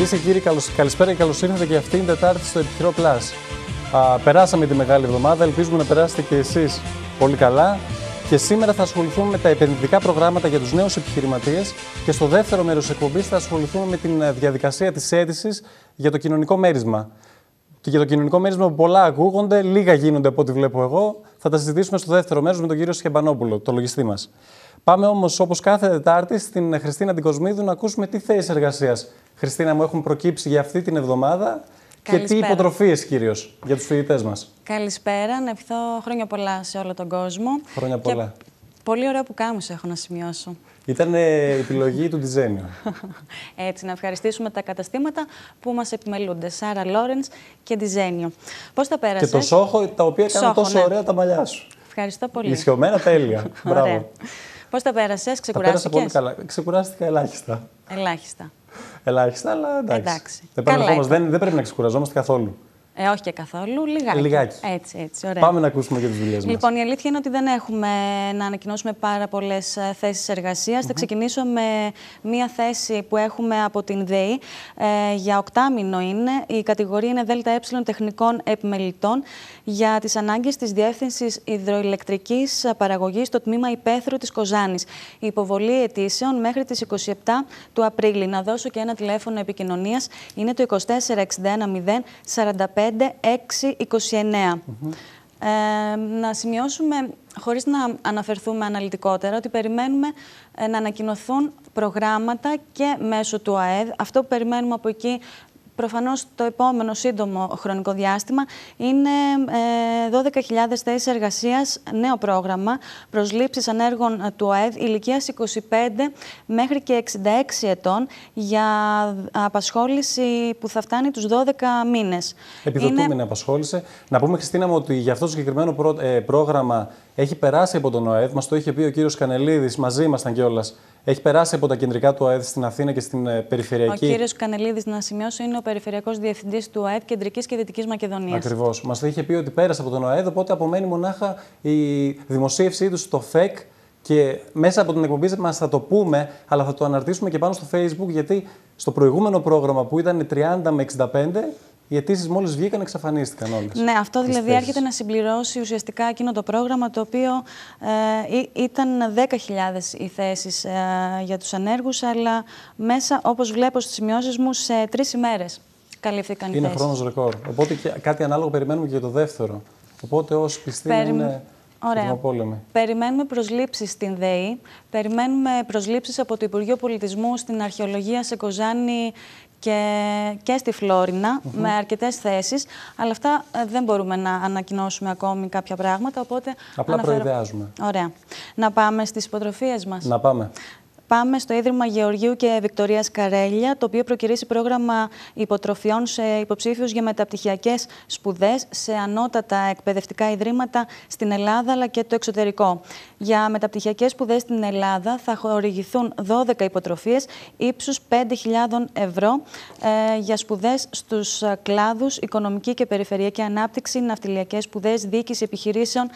Κυρίες και κύριοι, καλησπέρα και καλώς ήρθατε και αυτήν την Τετάρτη στο Επιχειρώ Plus. Περάσαμε τη μεγάλη εβδομάδα, ελπίζουμε να περάσετε και εσείς πολύ καλά. Και σήμερα θα ασχοληθούμε με τα επενδυτικά προγράμματα για τους νέους επιχειρηματίες και στο δεύτερο μέρος της εκπομπής θα ασχοληθούμε με την διαδικασία της αίτησης για το κοινωνικό μέρισμα. Και για το κοινωνικό μέρισμα που πολλά ακούγονται, λίγα γίνονται από ό,τι βλέπω εγώ. Θα τα συζητήσουμε στο δεύτερο μέρος με τον κύριο Σχεμπανόπουλο, το λογιστή μας. Πάμε όμως, όπως κάθε Τετάρτη, στην Χριστίνα την Κοσμίδου να ακούσουμε τι θέσεις εργασίας, Χριστίνα μου, έχουν προκύψει για αυτή την εβδομάδα. Καλησπέρα. Και τι υποτροφίες κυρίως για τους φοιτητές μας. Καλησπέρα, να ευχηθώ χρόνια πολλά σε όλο τον κόσμο. Χρόνια πολλά. Και πολύ ωραίο πουκάμισο έχω να σημειώσω. Ήταν επιλογή του Ντιζένιο. Έτσι, να ευχαριστήσουμε τα καταστήματα που μας επιμελούνται. Σάρα Λόρενς και Ντιζένιο. Πώς τα πέρασες? Και το Σόχο, τα οποία έκαναν τόσο ωραία τα μαλλιά σου. Ευχαριστώ πολύ. Ισιωμένα τέλεια. Μπράβο. Πώς τα πέρασες, ξεκουράστηκες? Τα πέρασα πολύ καλά. Ξεκουράστηκα ελάχιστα. Ελάχιστα, αλλά εντάξει. Δεν πρέπει να ξεκουραζόμαστε καθόλου. Όχι και καθόλου, λιγάκι. Έτσι, ωραία. Πάμε να ακούσουμε και τις δουλειές μας. Λοιπόν, η αλήθεια είναι ότι δεν έχουμε να ανακοινώσουμε πάρα πολλές θέσεις εργασίας. Θα ξεκινήσω με μία θέση που έχουμε από την ΔΕΗ. Για οκτάμηνο είναι. Η κατηγορία είναι ΔΕΛΤΑ τεχνικών επιμελητών για τις ανάγκες της Διεύθυνσης Υδροηλεκτρικής Παραγωγής στο τμήμα Υπαίθρου της Κοζάνης. Η υποβολή αιτήσεων μέχρι τις 27 του Απρίλη. Να δώσω και ένα τηλέφωνο επικοινωνίας. Είναι το 2461 045 629. Να σημειώσουμε, χωρίς να αναφερθούμε αναλυτικότερα, ότι περιμένουμε να ανακοινωθούν προγράμματα και μέσω του ΑΕΔ. Αυτό που περιμένουμε από εκεί, προφανώς το επόμενο σύντομο χρονικό διάστημα, είναι 12.000 θέσεις εργασίας, νέο πρόγραμμα, προσλήψεις ανέργων του ΑΕΔ ηλικίας 25 μέχρι και 66 ετών για απασχόληση που θα φτάνει τους 12 μήνες. Επιδοτούμενη απασχόληση. Να πούμε, Χριστίνα μου, ότι για αυτό το συγκεκριμένο πρόγραμμα έχει περάσει από τον ΟΑΕΔ. Μας το είχε πει ο κύριος Κανελίδης, μαζί ήμασταν κιόλας. Έχει περάσει από τα κεντρικά του ΟΑΕΔ στην Αθήνα και στην περιφερειακή. Ο κύριος Κανελίδης, να σημειώσω, είναι ο Περιφερειακός Διευθυντής του ΟΑΕΔ Κεντρικής και Δυτικής Μακεδονίας. Ακριβώς. Μας το είχε πει ότι πέρασε από τον ΟΑΕΔ, οπότε απομένει μονάχα η δημοσίευσή του στο ΦΕΚ. Και μέσα από την εκπομπή μας θα το πούμε, αλλά θα το αναρτήσουμε και πάνω στο Facebook, γιατί στο προηγούμενο πρόγραμμα που ήταν 30 με 65, οι αιτήσεις μόλις βγήκαν, εξαφανίστηκαν όλες. Ναι, αυτό δηλαδή έρχεται να συμπληρώσει ουσιαστικά εκείνο το πρόγραμμα, το οποίο ήταν 10.000 οι θέσεις για τους ανέργους, αλλά μέσα, όπως βλέπω στις σημειώσεις μου, σε 3 ημέρες καλύφθηκαν οι θέσεις. Είναι χρόνος ρεκόρ. Οπότε και κάτι ανάλογο περιμένουμε και για το δεύτερο. Οπότε όσοι πιστοί είναι... Ωραία. Περιμένουμε προσλήψεις στην ΔΕΗ, περιμένουμε προσλήψεις από το Υπουργείο Πολιτισμού στην αρχαιολογία σε Κοζάνη και στη Φλόρινα, με αρκετές θέσεις, αλλά αυτά δεν μπορούμε να ανακοινώσουμε ακόμη κάποια πράγματα, οπότε... Απλά προειδεάζουμε. Ωραία. Να πάμε στις υποτροφίες μας. Να πάμε. Πάμε στο Ίδρυμα Γεωργίου και Βικτωρίας Καρέλια, το οποίο προκυρήσει πρόγραμμα υποτροφιών σε υποψήφιους για μεταπτυχιακές σπουδές σε ανώτατα εκπαιδευτικά ιδρύματα στην Ελλάδα αλλά και το εξωτερικό. Για μεταπτυχιακές σπουδές στην Ελλάδα θα χορηγηθούν 12 υποτροφίες ύψους 5.000 ευρώ για σπουδές στους κλάδους οικονομική και περιφερειακή ανάπτυξη, ναυτιλιακές σπουδές, διοίκηση επιχειρήσεων.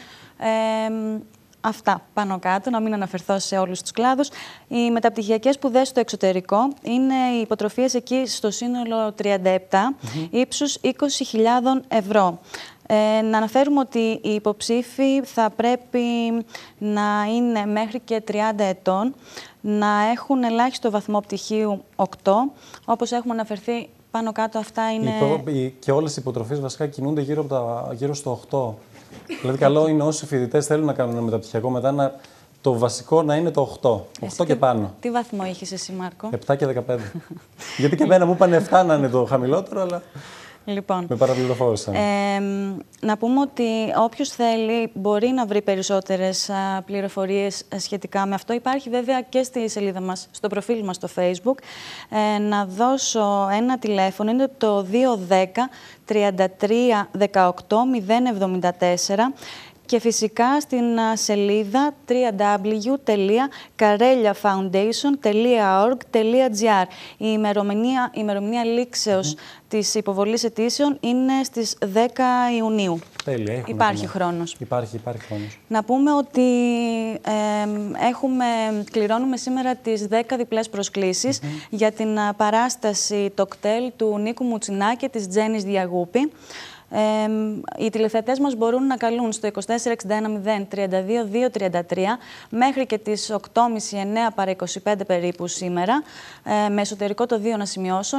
Αυτά πάνω κάτω, να μην αναφερθώ σε όλους τους κλάδους. Οι μεταπτυχιακές σπουδές στο εξωτερικό είναι οι υποτροφίες εκεί στο σύνολο 37, ύψους 20.000 ευρώ. Να αναφέρουμε ότι οι υποψήφοι θα πρέπει να είναι μέχρι και 30 ετών, να έχουν ελάχιστο βαθμό πτυχίου 8, όπως έχουμε αναφερθεί πάνω κάτω αυτά είναι... Και όλες οι υποτροφίες βασικά κινούνται γύρω στο 8. Δηλαδή, καλό είναι όσοι φοιτητές θέλουν να κάνουν ένα μεταπτυχιακό μετά το βασικό να είναι το 8. 8 και πάνω. Τι βαθμό είχες εσύ, Μάρκο? 7 και 15. Γιατί και εμένα μου είπαν 7 να είναι το χαμηλότερο, αλλά λοιπόν, με παραπληροφόρησαν. Να πούμε ότι όποιος θέλει μπορεί να βρει περισσότερες πληροφορίες σχετικά με αυτό. Υπάρχει βέβαια και στη σελίδα μας, στο προφίλ μας στο Facebook. Να δώσω ένα τηλέφωνο, είναι το 210 33 18 074. και φυσικά στην σελίδα www.kareliafoundation.org.gr. Η ημερομηνία λήξεως της υποβολής αιτήσεων είναι στις 10 Ιουνίου. Τέλεια, υπάρχει χρόνος. Υπάρχει χρόνος. Να πούμε ότι κληρώνουμε σήμερα τις 10 διπλές προσκλήσεις για την παράσταση «Τοκτέλ» του Νίκου Μουτσινά και της Τζέννης Διαγούπη. Οι τηλεθεατές μας μπορούν να καλούν στο 2461 032 233 μέχρι και τις 8.30-9 παρά 25 περίπου σήμερα, με εσωτερικό το 2 να σημειώσω,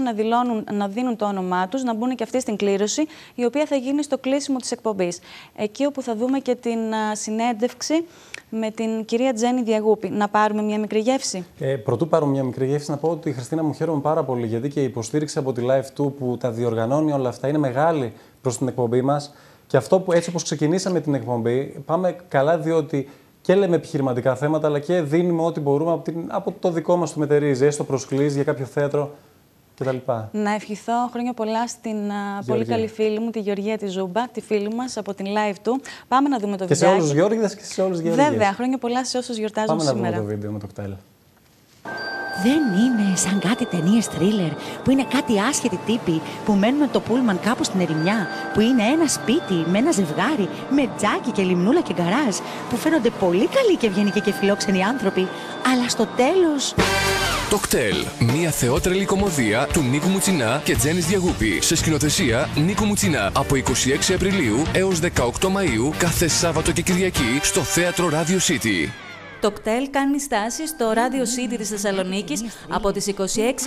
να δίνουν το όνομά τους, να μπουν και αυτοί στην κλήρωση, η οποία θα γίνει στο κλείσιμο της εκπομπής. Εκεί όπου θα δούμε και την συνέντευξη με την κυρία Τζέννη Διαγούπη. Να πάρουμε μια μικρή γεύση. Πρωτού πάρουμε μια μικρή γεύση, να πω ότι η Χριστίνα μου χαίρομαι πάρα πολύ, γιατί και η υποστήριξη από τη Live2 που τα διοργανώνει όλα αυτά είναι μεγάλη προς την εκπομπή μας. Και αυτό που έτσι όπως ξεκινήσαμε την εκπομπή, πάμε καλά, διότι και λέμε επιχειρηματικά θέματα, αλλά και δίνουμε ό,τι μπορούμε από το δικό μας το μετερίζει, έστω προσκλήσεις για κάποιο θέατρο κτλ. Να ευχηθώ χρόνια πολλά στην πολύ καλή φίλη μου, τη Γεωργία τη Ζούμπα, τη φίλη μας από την Live2. Πάμε να δούμε το βίντεο. Και σε όλους τους Γιώργηδες και σε όλους τους Γεωργίες. Βέβαια, χρόνια πολλά σε όσους γιορτάζουν σήμερα. Πάμε να δούμε το βίντεο με το κτέλ. Δεν είναι σαν κάτι ταινίες θρίλερ, που είναι κάτι άσχετοι τύποι που μένουν με το πούλμαν κάπου στην ερημιά, που είναι ένα σπίτι με ένα ζευγάρι, με τζάκι και λιμνούλα και γκαράζ, που φαίνονται πολύ καλοί και ευγενικοί και φιλόξενοι άνθρωποι, αλλά στο τέλος... Τοκτέλ, μια θεότρελη κομμωδία του Νίκου Μουτσινά και Τζέννης Διαγούπη, σε σκηνοθεσία Νίκου Μουτσινά, από 26 Απριλίου έως 18 Μαΐου, κάθε Σάββατο και Κυριακή στο θέατρο Radio City. Τοκτέλ κάνει στάση στο Radio City της Θεσσαλονίκης από τις 26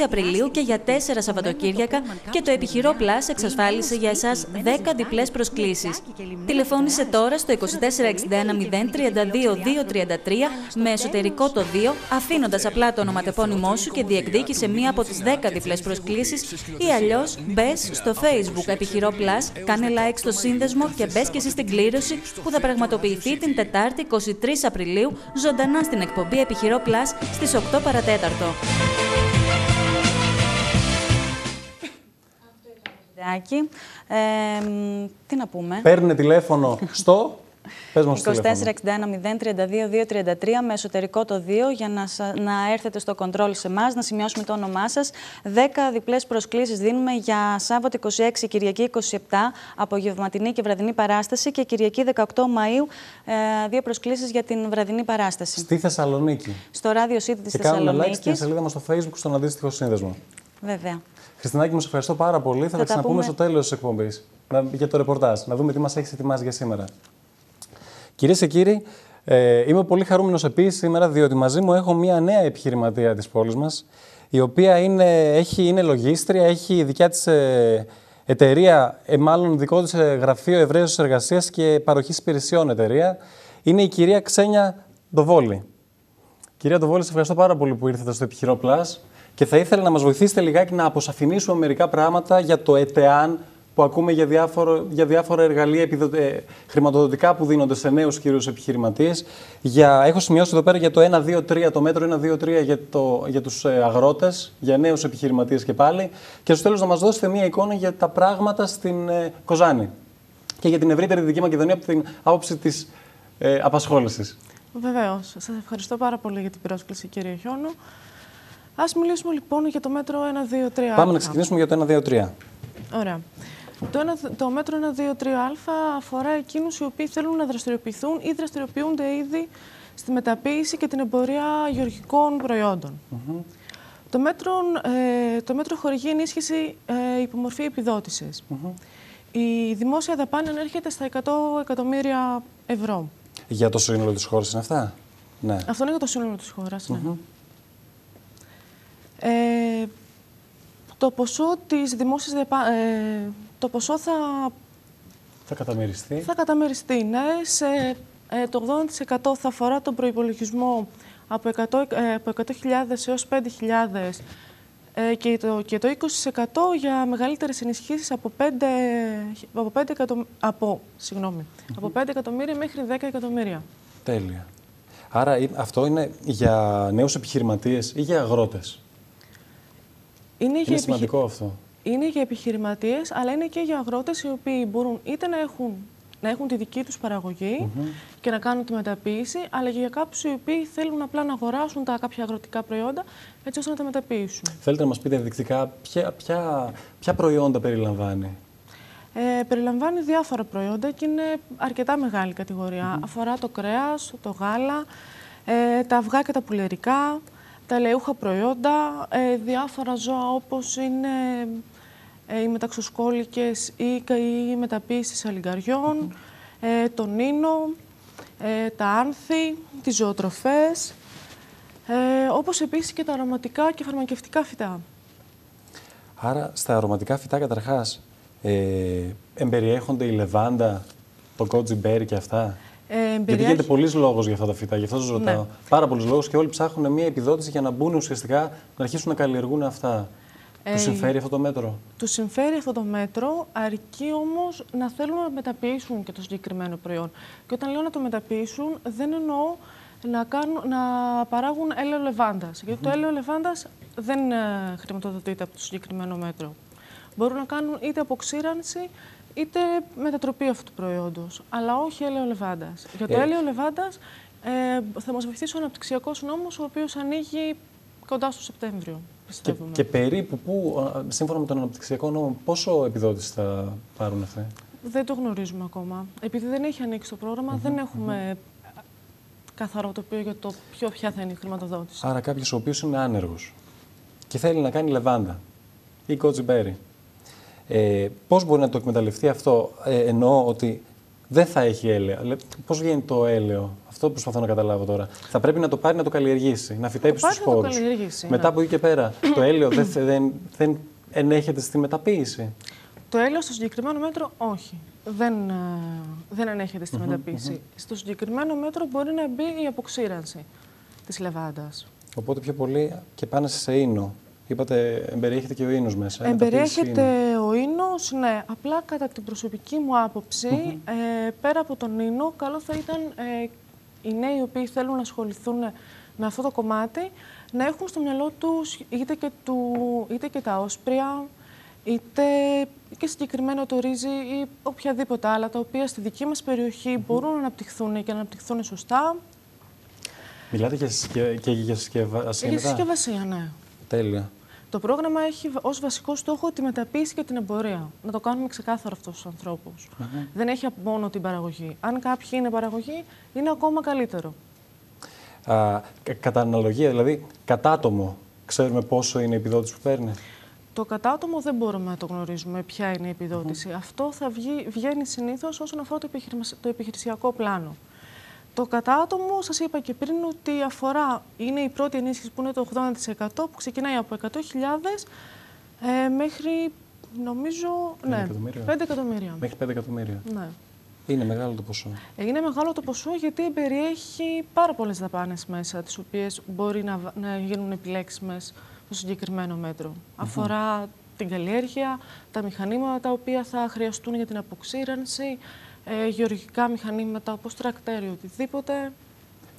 Απριλίου και για 4 Σαββατοκύριακα, και το Επιχειρό Plus εξασφάλισε για εσάς 10 διπλές προσκλήσεις. Τηλεφώνησε τώρα στο 2461 032 233 με εσωτερικό το 2, αφήνοντας απλά το ονοματεπώνυμό σου και διεκδίκησε μία από τις 10 διπλές προσκλήσεις, ή αλλιώς μπες στο Facebook Επιχειρό Plus, κάνε like στο σύνδεσμο και μπες και εσύ στην κλήρωση που θα πραγματοποιηθεί την Τετάρτη 23 Απριλίου ζωντανά στην εκπομπή Επιχειρό Plus στις 8 παρατέταρτο. Τι να πούμε. Παίρνε τηλέφωνο στο... 2461 032 233 με εσωτερικό το 2 για να έρθετε στο κοντρόλ σε εμάς, να σημειώσουμε το όνομά σας. 10 διπλές προσκλήσεις δίνουμε για Σάββατο 26, Κυριακή 27, απογευματινή και βραδινή παράσταση, και Κυριακή 18 Μαΐου 2 προσκλήσεις για την βραδινή παράσταση. Στη Θεσσαλονίκη. Στο Radio City της και Θεσσαλονίκης. Κάνουμε like στην σελίδα μας στο Facebook, στον αντίστοιχο σύνδεσμο. Βέβαια. Χριστινάκη, μου σε ευχαριστώ πάρα πολύ. Θα τα ξαναπούμε στο τέλος της εκπομπής για το ρεπορτάζ, να δούμε τι μας έχεις ετοιμάσει για σήμερα. Κυρίες και κύριοι, είμαι πολύ χαρούμενος επίσης σήμερα, διότι μαζί μου έχω μια νέα επιχειρηματία της πόλης μας, η οποία είναι λογίστρια, έχει δικιά της εταιρεία, μάλλον δικό της γραφείο ευρέως εργασίας και παροχής υπηρεσιών εταιρεία. Είναι η κυρία Ξένια Ντοβόλη. Κυρία Ντοβόλη, σε ευχαριστώ πάρα πολύ που ήρθατε στο Επιχειρό Plus και θα ήθελα να μας βοηθήσετε λιγάκι να αποσαφηνίσουμε μερικά πράγματα για το ΕΤΕΑΝ, που ακούμε για διάφορα εργαλεία χρηματοδοτικά που δίνονται σε νέους κυρίους επιχειρηματίες. Έχω σημειώσει εδώ πέρα για το 1-2-3, το μέτρο 1-2-3 για τους αγρότες, για νέους επιχειρηματίες και πάλι. Και στο τέλος να μας δώσετε μία εικόνα για τα πράγματα στην Κοζάνη και για την ευρύτερη Δυτική Μακεδονία από την άποψη της απασχόλησης. Βεβαίως. Σας ευχαριστώ πάρα πολύ για την πρόσκληση, κύριε Χιώνο. Ας μιλήσουμε λοιπόν για το μέτρο 1-2-3. Πάμε να ξεκινήσουμε για το 1-2-3. Ωραία. Το μέτρο 1-2-3α αφορά εκείνους οι οποίοι θέλουν να δραστηριοποιηθούν ή δραστηριοποιούνται ήδη στη μεταποίηση και την εμπορία γεωργικών προϊόντων. Το μέτρο χορηγεί ενίσχυση υπομορφή επιδότησης. Η δημόσια δαπάνη ανέρχεται στα 100 εκατομμύρια ευρώ. Για το σύνολο της χώρας είναι αυτά? Ναι. Αυτό είναι για το σύνολο της χώρας, ναι. Το ποσό της δημόσιας το ποσό θα καταμεριστεί. Θα καταμεριστεί, ναι. Το 80% θα αφορά τον προϋπολογισμό από 100.000 έως 5.000 και το 20% για μεγαλύτερες ενισχύσεις από 5 εκατομμύρια μέχρι 10 εκατομμύρια. Τέλεια. Άρα αυτό είναι για νέους επιχειρηματίες ή για αγρότες? Είναι σημαντικό αυτό. Είναι για επιχειρηματίες, αλλά είναι και για αγρότες οι οποίοι μπορούν είτε να έχουν να έχουν τη δική τους παραγωγή και να κάνουν τη μεταποίηση, αλλά και για κάποιους οι οποίοι θέλουν απλά να αγοράσουν τα κάποια αγροτικά προϊόντα, έτσι ώστε να τα μεταποιήσουν. Θέλετε να μας πείτε ενδεικτικά ποια προϊόντα περιλαμβάνει? Περιλαμβάνει διάφορα προϊόντα και είναι αρκετά μεγάλη κατηγορία. Αφορά το κρέας, το γάλα, τα αυγά και τα πουλερικά, τα ελαιούχα προϊόντα, διάφορα ζώα όπως είναι οι μεταξοσκόλικες ή οι μεταποίησεις αλιγκαριών, τον ίνο, τα άνθη, τις ζωοτροφές, όπως επίσης και τα αρωματικά και φαρμακευτικά φυτά. Άρα στα αρωματικά φυτά καταρχάς εμπεριέχονται η λεβάντα, το goji berry και αυτά? Γιατί γίνεται πολλής λόγος για αυτά τα φυτά, γι' αυτό σας ρωτάω. Ναι. Πάρα πολλούς λόγους και όλοι ψάχνουν μια επιδότηση για να μπουν ουσιαστικά να αρχίσουν να καλλιεργούν αυτά. Τους συμφέρει αυτό το μέτρο? Τους συμφέρει αυτό το μέτρο, αρκεί όμως να θέλουν να μεταποιήσουν και το συγκεκριμένο προϊόν. Και όταν λέω να το μεταποιήσουν, δεν εννοώ να παράγουν έλαιο λεβάντας. Γιατί το έλαιο λεβάντας δεν χρηματοδοτείται από το συγκεκριμένο μέτρο. Μπορούν να κάνουν είτε αποξήρανση, είτε μετατροπή αυτού του προϊόντος, αλλά όχι έλαιο λεβάντας. Για το έλαιο λεβάντας θα μας βοηθήσει ο αναπτυξιακός νόμος, ο οποίος ανοίγει κοντά στο Σεπτέμβριο. Και περίπου, σύμφωνα με τον αναπτυξιακό νόμο, πόσο επιδότηση θα πάρουν αυτοί? Δεν το γνωρίζουμε ακόμα. Επειδή δεν έχει ανοίξει το πρόγραμμα, δεν έχουμε καθαρό τοπίο για το ποια θα είναι η χρηματοδότηση. Άρα κάποιος ο οποίος είναι άνεργος και θέλει να κάνει λεβάντα ή goji berry, πώς μπορεί να το εκμεταλλευτεί αυτό? Εννοώ ότι δεν θα έχει έλαιο. Πώς βγαίνει το έλαιο? Αυτό προσπαθώ να καταλάβω τώρα. Θα πρέπει να το πάρει να το καλλιεργήσει, να φυτέψει στους σπόρους. Μετά από εκεί και πέρα, το έλαιο δεν ενέχεται στη μεταποίηση? Το έλαιο στο συγκεκριμένο μέτρο όχι. Δεν ενέχεται στη μεταποίηση. Στο συγκεκριμένο μέτρο μπορεί να μπει η αποξήρανση της λεβάντας. Οπότε πιο πολύ και πάνε σε ίνο. Είπατε, εμπεριέχεται και ο ίνος μέσα. Εμπεριέχεται ο ίνος, ναι. Απλά κατά την προσωπική μου άποψη, πέρα από τον ίνο, καλό θα ήταν οι νέοι οι οποίοι θέλουν να ασχοληθούν με αυτό το κομμάτι, να έχουν στο μυαλό τους είτε και τα όσπρια, είτε και συγκεκριμένα το ρύζι ή οποιαδήποτε άλλα, τα οποία στη δική μας περιοχή μπορούν να αναπτυχθούν και να αναπτυχθούν σωστά. Μιλάτε και για συσκευασία? Για συσκευασία, ναι. Τέλεια. Το πρόγραμμα έχει ως βασικό στόχο τη μεταποίηση και την εμπορία. Να το κάνουμε ξεκάθαρο αυτούς τους ανθρώπους. Δεν έχει μόνο την παραγωγή. Αν κάποιοι είναι παραγωγή, είναι ακόμα καλύτερο. Κατά αναλογία, δηλαδή, κατά άτομο, ξέρουμε πόσο είναι η επιδότηση που παίρνει? Το κατά άτομο δεν μπορούμε να το γνωρίζουμε ποια είναι η επιδότηση. Αυτό θα βγαίνει συνήθως όσον αφορά το επιχειρησιακό πλάνο. Το κατά άτομο, σας είπα και πριν, ότι είναι η πρώτη ενίσχυση που είναι το 80%, που ξεκινάει από 100.000 μέχρι, νομίζω, 5 εκατομμύρια. Μέχρι 5 εκατομμύρια. Ναι. Είναι μεγάλο το ποσό. Είναι μεγάλο το ποσό γιατί περιέχει πάρα πολλές δαπάνες μέσα, τις οποίες μπορεί να γίνουν επιλέξιμες στο συγκεκριμένο μέτρο. Αφορά την καλλιέργεια, τα μηχανήματα τα οποία θα χρειαστούν για την αποξήρανση, γεωργικά μηχανήματα όπως τρακτέρι, οτιδήποτε.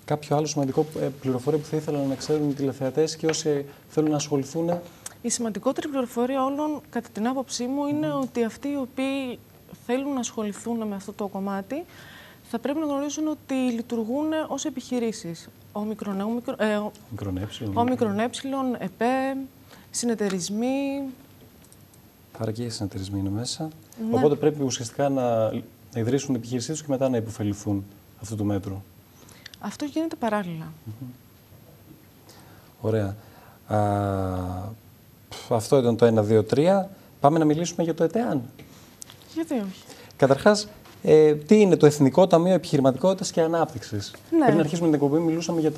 Κάποιο άλλο σημαντικό πληροφορία που θα ήθελα να ξέρουν οι τηλεθεατές και όσοι θέλουν να ασχοληθούν? Η σημαντικότερη πληροφορία όλων, κατά την άποψή μου, είναι ότι αυτοί οι οποίοι θέλουν να ασχοληθούν με αυτό το κομμάτι θα πρέπει να γνωρίζουν ότι λειτουργούν ως επιχειρήσεις. Όμικρον έψιλον, ΕΠΕ, συνεταιρισμοί. Άρα και οι συνεταιρισμοί είναι μέσα. Ναι. Οπότε πρέπει ουσιαστικά να ιδρύσουν την επιχείρησή τους και μετά να υποφεληθούν αυτού του μέτρου. Αυτό γίνεται παράλληλα. Ωραία. Αυτό ήταν το 1, 2, 3. Πάμε να μιλήσουμε για το ΕΤΕΑΝ. Γιατί όχι. Καταρχάς, τι είναι το Εθνικό Ταμείο Επιχειρηματικότητας και Ανάπτυξης? Ναι. Πριν αρχίσουμε την εκπομπή, μιλούσαμε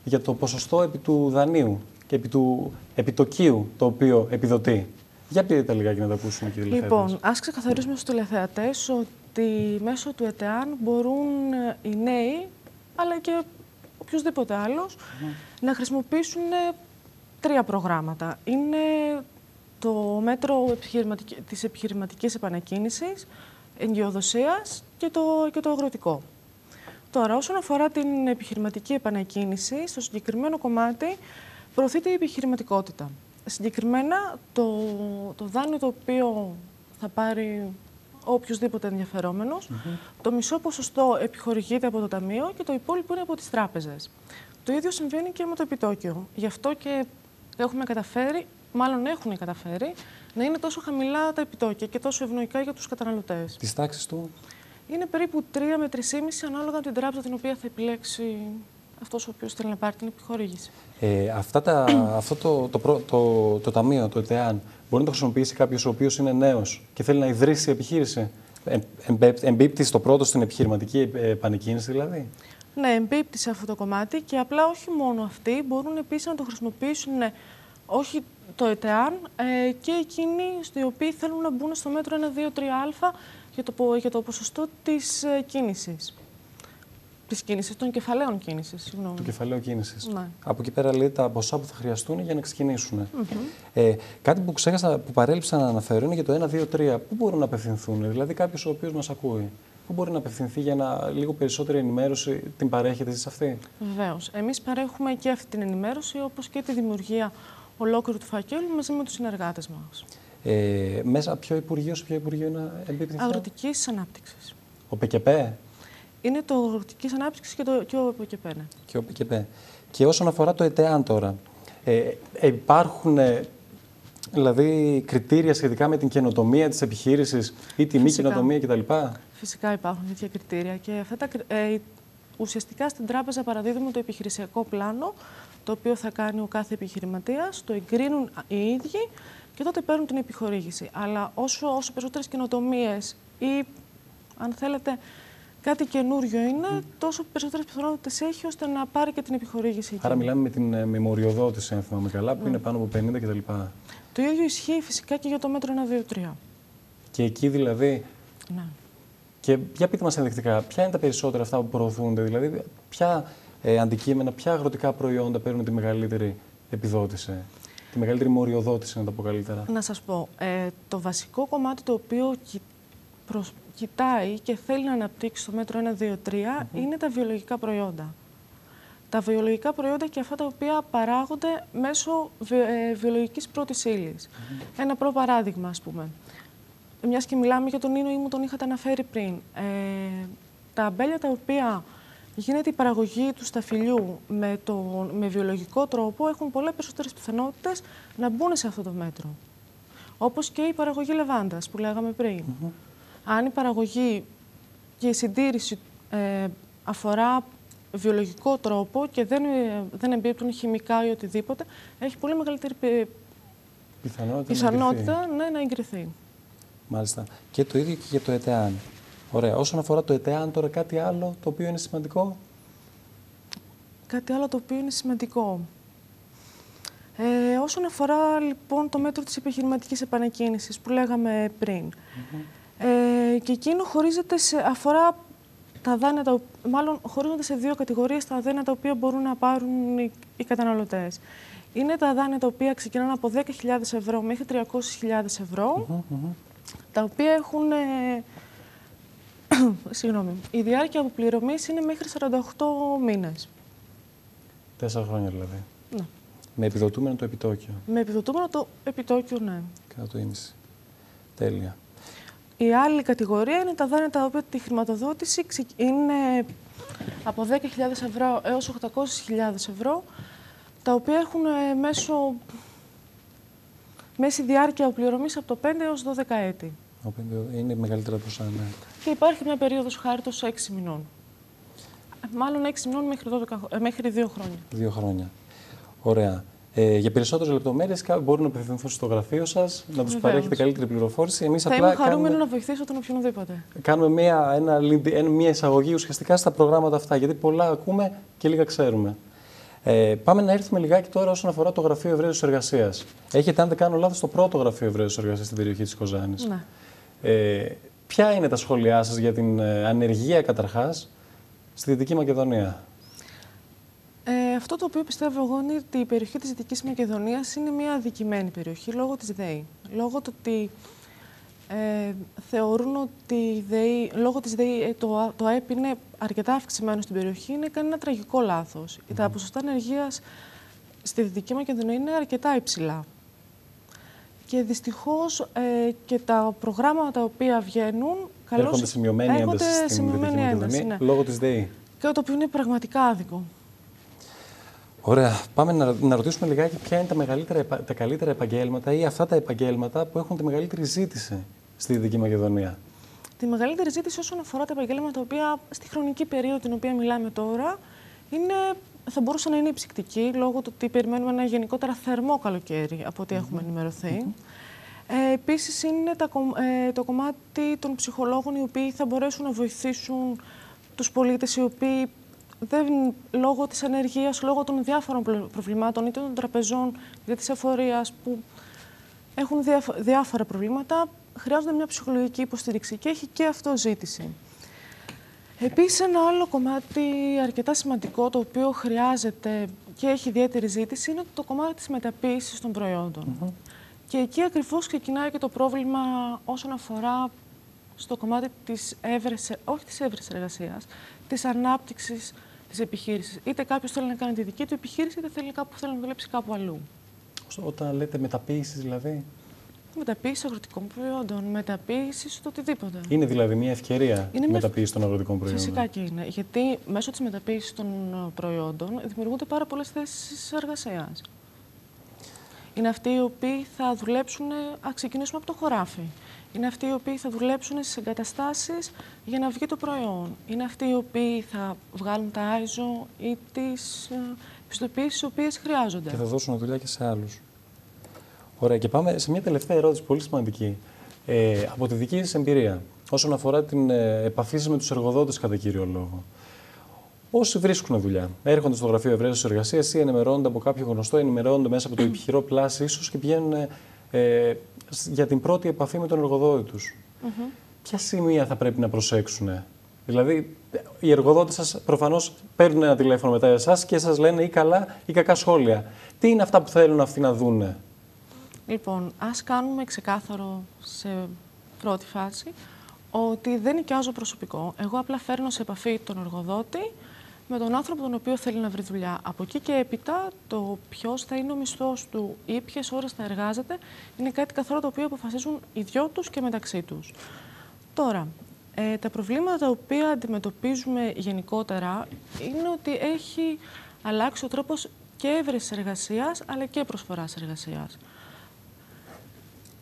για το ποσοστό επί του δανείου και επί του επιτοκίου το οποίο επιδοτεί. Για πείτε τα λιγάκι να τα ακούσουμε και οι τηλεθεατές. Λοιπόν, ας ξεκαθαρίσουμε στους τηλεθεατές ότι μέσω του ΕΤΕΑΝ μπορούν οι νέοι, αλλά και οποιοδήποτε άλλος, να χρησιμοποιήσουν 3 προγράμματα. Είναι το μέτρο της επιχειρηματικής επανεκκίνησης, εγκυοδοσίας και το αγροτικό. Τώρα, όσον αφορά την επιχειρηματική επανεκκίνηση, στο συγκεκριμένο κομμάτι προωθείται η επιχειρηματικότητα. Συγκεκριμένα, το δάνειο το οποίο θα πάρει οποιοσδήποτε ενδιαφερόμενος. Το μισό ποσοστό επιχορηγείται από το Ταμείο και το υπόλοιπο είναι από τις τράπεζες. Το ίδιο συμβαίνει και με το επιτόκιο. Γι' αυτό και έχουν καταφέρει να είναι τόσο χαμηλά τα επιτόκια και τόσο ευνοϊκά για τους καταναλωτές. Τις τάξεις του? Είναι περίπου 3 με 3,5 ανάλογα από την τράπεζα την οποία θα επιλέξει αυτός ο οποίος θέλει να πάρει την επιχορήγηση. Αυτό το ταμείο, το ΕΤΕΑΝ, μπορεί να το χρησιμοποιήσει κάποιος ο οποίος είναι νέος και θέλει να ιδρύσει επιχείρηση? Εμπίπτει στο πρώτο στην επιχειρηματική επανεκκίνηση δηλαδή? Ναι, εμπίπτει σε αυτό το κομμάτι και απλά όχι μόνο αυτοί, μπορούν επίσης να το χρησιμοποιήσουν όχι το ΕΤΕΑΝ και εκείνοι οι οποίοι θέλουν να μπουν στο μέτρο 1, 2, 3α για το ποσοστό της κίνησης. Της κίνησης, των κεφαλαίων κίνησης, συγγνώμη. Του κεφαλαίου κίνησης. Ναι. Από εκεί πέρα λέει τα ποσά που θα χρειαστούν για να ξεκινήσουν. Κάτι που ξέχασα, που παρέλειψα να αναφέρω είναι για το 1, 2, 3. Πού μπορούν να απευθυνθούν, δηλαδή κάποιος ο οποίος μας ακούει, πού μπορεί να απευθυνθεί για λίγο περισσότερη ενημέρωση, την παρέχετε εσείς αυτή? Βεβαίως. Εμείς παρέχουμε και αυτή την ενημέρωση, όπως και τη δημιουργία ολόκληρου του φακέλου μαζί με τους συνεργάτες μας. Μέσα ποιο υπουργείο, σε ποιο υπουργείο είναι εμπίπτει? Αγροτικής Ανάπτυξης. Ο ΠΚΠ? Είναι το Αγροτικής Ανάπτυξης και ο ΠΚΠ. Ναι. Και ο ΠΚΠ. Και όσον αφορά το ΕΤΕΑΝ τώρα, υπάρχουν δηλαδή κριτήρια σχετικά με την καινοτομία της επιχείρησης ή τη μη καινοτομία κτλ? Φυσικά υπάρχουν τέτοια κριτήρια και αυτά ουσιαστικά στην τράπεζα παραδίδουμε το επιχειρησιακό πλάνο, το οποίο θα κάνει ο κάθε επιχειρηματίας, το εγκρίνουν οι ίδιοι και τότε παίρνουν την επιχορήγηση. Αλλά όσο περισσότερες καινοτομίες ή, αν θέλετε, κάτι καινούριο είναι, τόσο περισσότερες πιθανότητες έχει ώστε να πάρει και την επιχορήγηση. Άρα μιλάμε με την μεμοριοδότηση, αν θυμάμαι καλά, που είναι πάνω από 50 κτλ. Το ίδιο ισχύει φυσικά και για το μέτρο 1, 2, 3. Και εκεί δηλαδή. Ναι. Και για πείτε μας ενδεικτικά, ποια είναι τα περισσότερα αυτά που προωθούνται, δηλαδή ποια αντικείμενα, ποια αγροτικά προϊόντα παίρνουν τη μεγαλύτερη επιδότηση, τη μεγαλύτερη μοριοδότηση, να το πω καλύτερα? Να σας πω, το βασικό κομμάτι το οποίο κοιτάει και θέλει να αναπτύξει στο μέτρο 1, 2, 3 είναι τα βιολογικά προϊόντα. Τα βιολογικά προϊόντα και αυτά τα οποία παράγονται μέσω βιολογικής πρώτης ύλης. Ένα πρώτο παράδειγμα, ας πούμε. Μιας και μιλάμε για τον ίνο ή μου τον είχατε αναφέρει πριν. Τα αμπέλια τα οποία γίνεται η παραγωγή του σταφυλιού με βιολογικό τρόπο έχουν πολλές περισσότερες πιθανότητες να μπουν σε αυτό το μέτρο. Όπως και η παραγωγή λεβάντας που λέγαμε πριν. Αν η παραγωγή και η συντήρηση αφορά βιολογικό τρόπο και δεν εμπίπτουν χημικά ή οτιδήποτε, έχει πολύ μεγαλύτερη πιθανότητα να εγκριθεί. Μάλιστα. Και το ίδιο και για το ΕΤΕΑΝ. Ωραία. Όσον αφορά το ΕΤΕΑΝ, τώρα κάτι άλλο το οποίο είναι σημαντικό? Κάτι άλλο το οποίο είναι σημαντικό. Όσον αφορά λοιπόν το μέτρο της επιχειρηματικής επανεκκίνησης που λέγαμε πριν, και εκείνο χωρίζεται αφορά τα δάνεια, μάλλον χωρίζονται σε δύο κατηγορίες τα δάνεια τα οποία μπορούν να πάρουν οι καταναλωτές. Είναι τα δάνεια τα οποία ξεκινάνε από 10.000 ευρώ μέχρι 300.000 ευρώ, τα οποία έχουν, η διάρκεια αποπληρωμής είναι μέχρι 48 μήνες. 4 χρόνια δηλαδή. Ναι. Με επιδοτούμενο το επιτόκιο. Με επιδοτούμενο το επιτόκιο, ναι. Κατά το ίμιση. Τέλεια. Η άλλη κατηγορία είναι τα δάνεια τα οποία τη χρηματοδότηση είναι από 10.000 ευρώ έως 800.000 ευρώ, τα οποία έχουν μέση διάρκεια αποπληρωμής από το 5 έως 12 έτη. Είναι μεγαλύτερα ποσά, ναι. Και υπάρχει μια περίοδος χάριτος 6 μηνών. Μάλλον 6 μηνών μέχρι 2 χρόνια. 2 χρόνια. Ωραία. Για περισσότερες λεπτομέρειες μπορούν να απευθυνθούν στο γραφείο σας, να τους παρέχετε καλύτερη πληροφόρηση. Εμείς θα είμαι χαρούμενο να βοηθήσω τον οποιονδήποτε. Κάνουμε μια εισαγωγή ουσιαστικά στα προγράμματα αυτά, γιατί πολλά ακούμε και λίγα ξέρουμε. Πάμε να έρθουμε λιγάκι τώρα όσον αφορά το Γραφείο Ευρέως Εργασίας. Έχετε, αν δεν κάνω λάθος, το πρώτο Γραφείο Ευρέως Εργασίας στην περιοχή της Κοζάνης. Ναι. Ποια είναι τα σχόλιά σας για την ανεργία καταρχάς στη Δυτική Μακεδονία? Αυτό το οποίο πιστεύω εγώ είναι ότι η περιοχή της Δυτικής Μακεδονίας είναι μια αδικημένη περιοχή λόγω της ΔΕΗ. Λόγω του ότι θεωρούν ότι λόγω της ΔΕΗ το ΑΕΠ είναι αρκετά αυξημένο στην περιοχή, είναι κάνει ένα τραγικό λάθος. Τα ποσοστά ανεργίας στη Δυτική Μακεδονία είναι αρκετά υψηλά. Και δυστυχώς και τα προγράμματα τα οποία βγαίνουν έρχονται σε μειωμένη ένταση στην Δυτική Μακεδονία, ναι, λόγω της ΔΕΗ. Και το οποίο είναι πραγματικά άδικο. Ωραία. Πάμε να ρωτήσουμε λιγάκι ποια είναι τα καλύτερα επαγγέλματα ή αυτά τα επαγγέλματα που έχουν τη μεγαλύτερη ζήτηση στη Δυτική Μακεδονία. Τη μεγαλύτερη ζήτηση όσον αφορά τα επαγγέλματα τα οποία στη χρονική περίοδο την οποία μιλάμε τώρα θα μπορούσε να είναι η ψυκτική, λόγω του ότι περιμένουμε ένα γενικότερα θερμό καλοκαίρι από ό,τι έχουμε ενημερωθεί. Επίσης είναι το κομμάτι των ψυχολόγων, οι οποίοι θα μπορέσουν να βοηθήσουν τους πολίτες οι οποίοι λόγω της ανεργίας, λόγω των διάφορων προβλημάτων, είτε των τραπεζών, είτε της εφορίας, που έχουν διάφορα προβλήματα, χρειάζονται μια ψυχολογική υποστήριξη και έχει και αυτό ζήτηση. Επίσης, ένα άλλο κομμάτι αρκετά σημαντικό, το οποίο χρειάζεται και έχει ιδιαίτερη ζήτηση, είναι το κομμάτι της μεταποίησης των προϊόντων. Και εκεί ακριβώς ξεκινάει και το πρόβλημα όσον αφορά στο κομμάτι της έβρεσης εργασίας, της ανάπτυξης της επιχείρησης. Είτε κάποιος θέλει να κάνει τη δική του επιχείρηση, είτε θέλει να δουλέψει κάπου αλλού. Όταν λέτε μεταποίηση, δηλαδή. Μεταποίηση αγροτικών προϊόντων, μεταποίηση στο οτιδήποτε. Είναι δηλαδή μια ευκαιρία η μεταποίηση των αγροτικών προϊόντων. Φυσικά και είναι. Γιατί μέσω της μεταποίησης των προϊόντων δημιουργούνται πάρα πολλές θέσεις εργασίας. Είναι αυτοί οι οποίοι θα δουλέψουν, ξεκινήσουμε από το χωράφι. Είναι αυτοί οι οποίοι θα δουλέψουν στις εγκαταστάσεις για να βγει το προϊόν. Είναι αυτοί οι οποίοι θα βγάλουν τα ISO ή τις πιστοποιήσεις τις οποίες χρειάζονται. Και θα δώσουν δουλειά και σε άλλους. Ωραία, και πάμε σε μια τελευταία ερώτηση, πολύ σημαντική. Από τη δική σας εμπειρία, όσον αφορά την επαφή σας με τους εργοδότες κατά κύριο λόγο. Όσοι βρίσκουν δουλειά, έρχονται στο γραφείο ευρέσεως εργασίας ή ενημερώνονται από κάποιο γνωστό, ενημερώνονται μέσα από το επιχειρό Plus ίσως και πηγαίνουν για την πρώτη επαφή με τον εργοδότη τους. Ποια σημεία θα πρέπει να προσέξουν? Δηλαδή, οι εργοδότες σας προφανώς παίρνουν ένα τηλέφωνο μετά εσάς και σας λένε ή καλά ή κακά σχόλια. Τι είναι αυτά που θέλουν αυτοί να δούνε? Λοιπόν, ας κάνουμε ξεκάθαρο σε πρώτη φάση ότι δεν νοικιάζω προσωπικό. Εγώ απλά φέρνω σε επαφή τον εργοδότη με τον άνθρωπο τον οποίο θέλει να βρει δουλειά. Από εκεί και έπειτα, το ποιος θα είναι ο μισθός του ή ποιες ώρες θα εργάζεται είναι κάτι καθαρό το οποίο αποφασίζουν οι δυο τους και μεταξύ τους. Τώρα, τα προβλήματα τα οποία αντιμετωπίζουμε γενικότερα είναι ότι έχει αλλάξει ο τρόπος και έβρεσης εργασίας αλλά και προσφοράς εργασίας.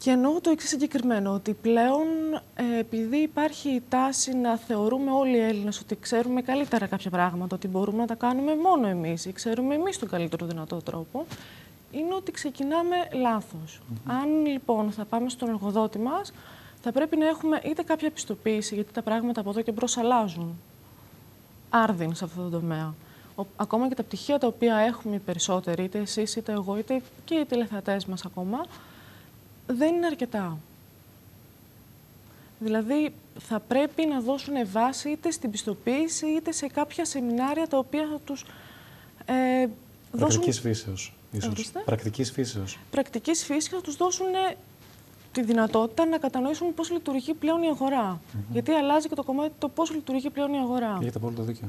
Και εννοώ το εξής συγκεκριμένο, ότι πλέον επειδή υπάρχει η τάση να θεωρούμε όλοι οι Έλληνες ότι ξέρουμε καλύτερα κάποια πράγματα, ότι μπορούμε να τα κάνουμε μόνο εμείς ή ξέρουμε εμείς τον καλύτερο δυνατό τρόπο, είναι ότι ξεκινάμε λάθος. Αν λοιπόν θα πάμε στον εργοδότη μας, θα πρέπει να έχουμε είτε κάποια πιστοποίηση, γιατί τα πράγματα από εδώ και μπρος αλλάζουν άρδιν σε αυτό το τομέα. Ακόμα και τα πτυχία τα οποία έχουμε οι περισσότεροι, είτε εσείς είτε εγώ, είτε και οι τηλεθεατές μας ακόμα, δεν είναι αρκετά. Δηλαδή, θα πρέπει να δώσουν βάση είτε στην πιστοποίηση, είτε σε κάποια σεμινάρια τα οποία θα τους δώσουν... Πρακτικής φύσεως, ίσως. Πρακτικής φύσεως. Πρακτικής φύσεως θα τους δώσουν τη δυνατότητα να κατανοήσουν πώς λειτουργεί πλέον η αγορά. Γιατί αλλάζει και το κομμάτι το πώς λειτουργεί πλέον η αγορά. Έχετε απόλυτο δίκιο.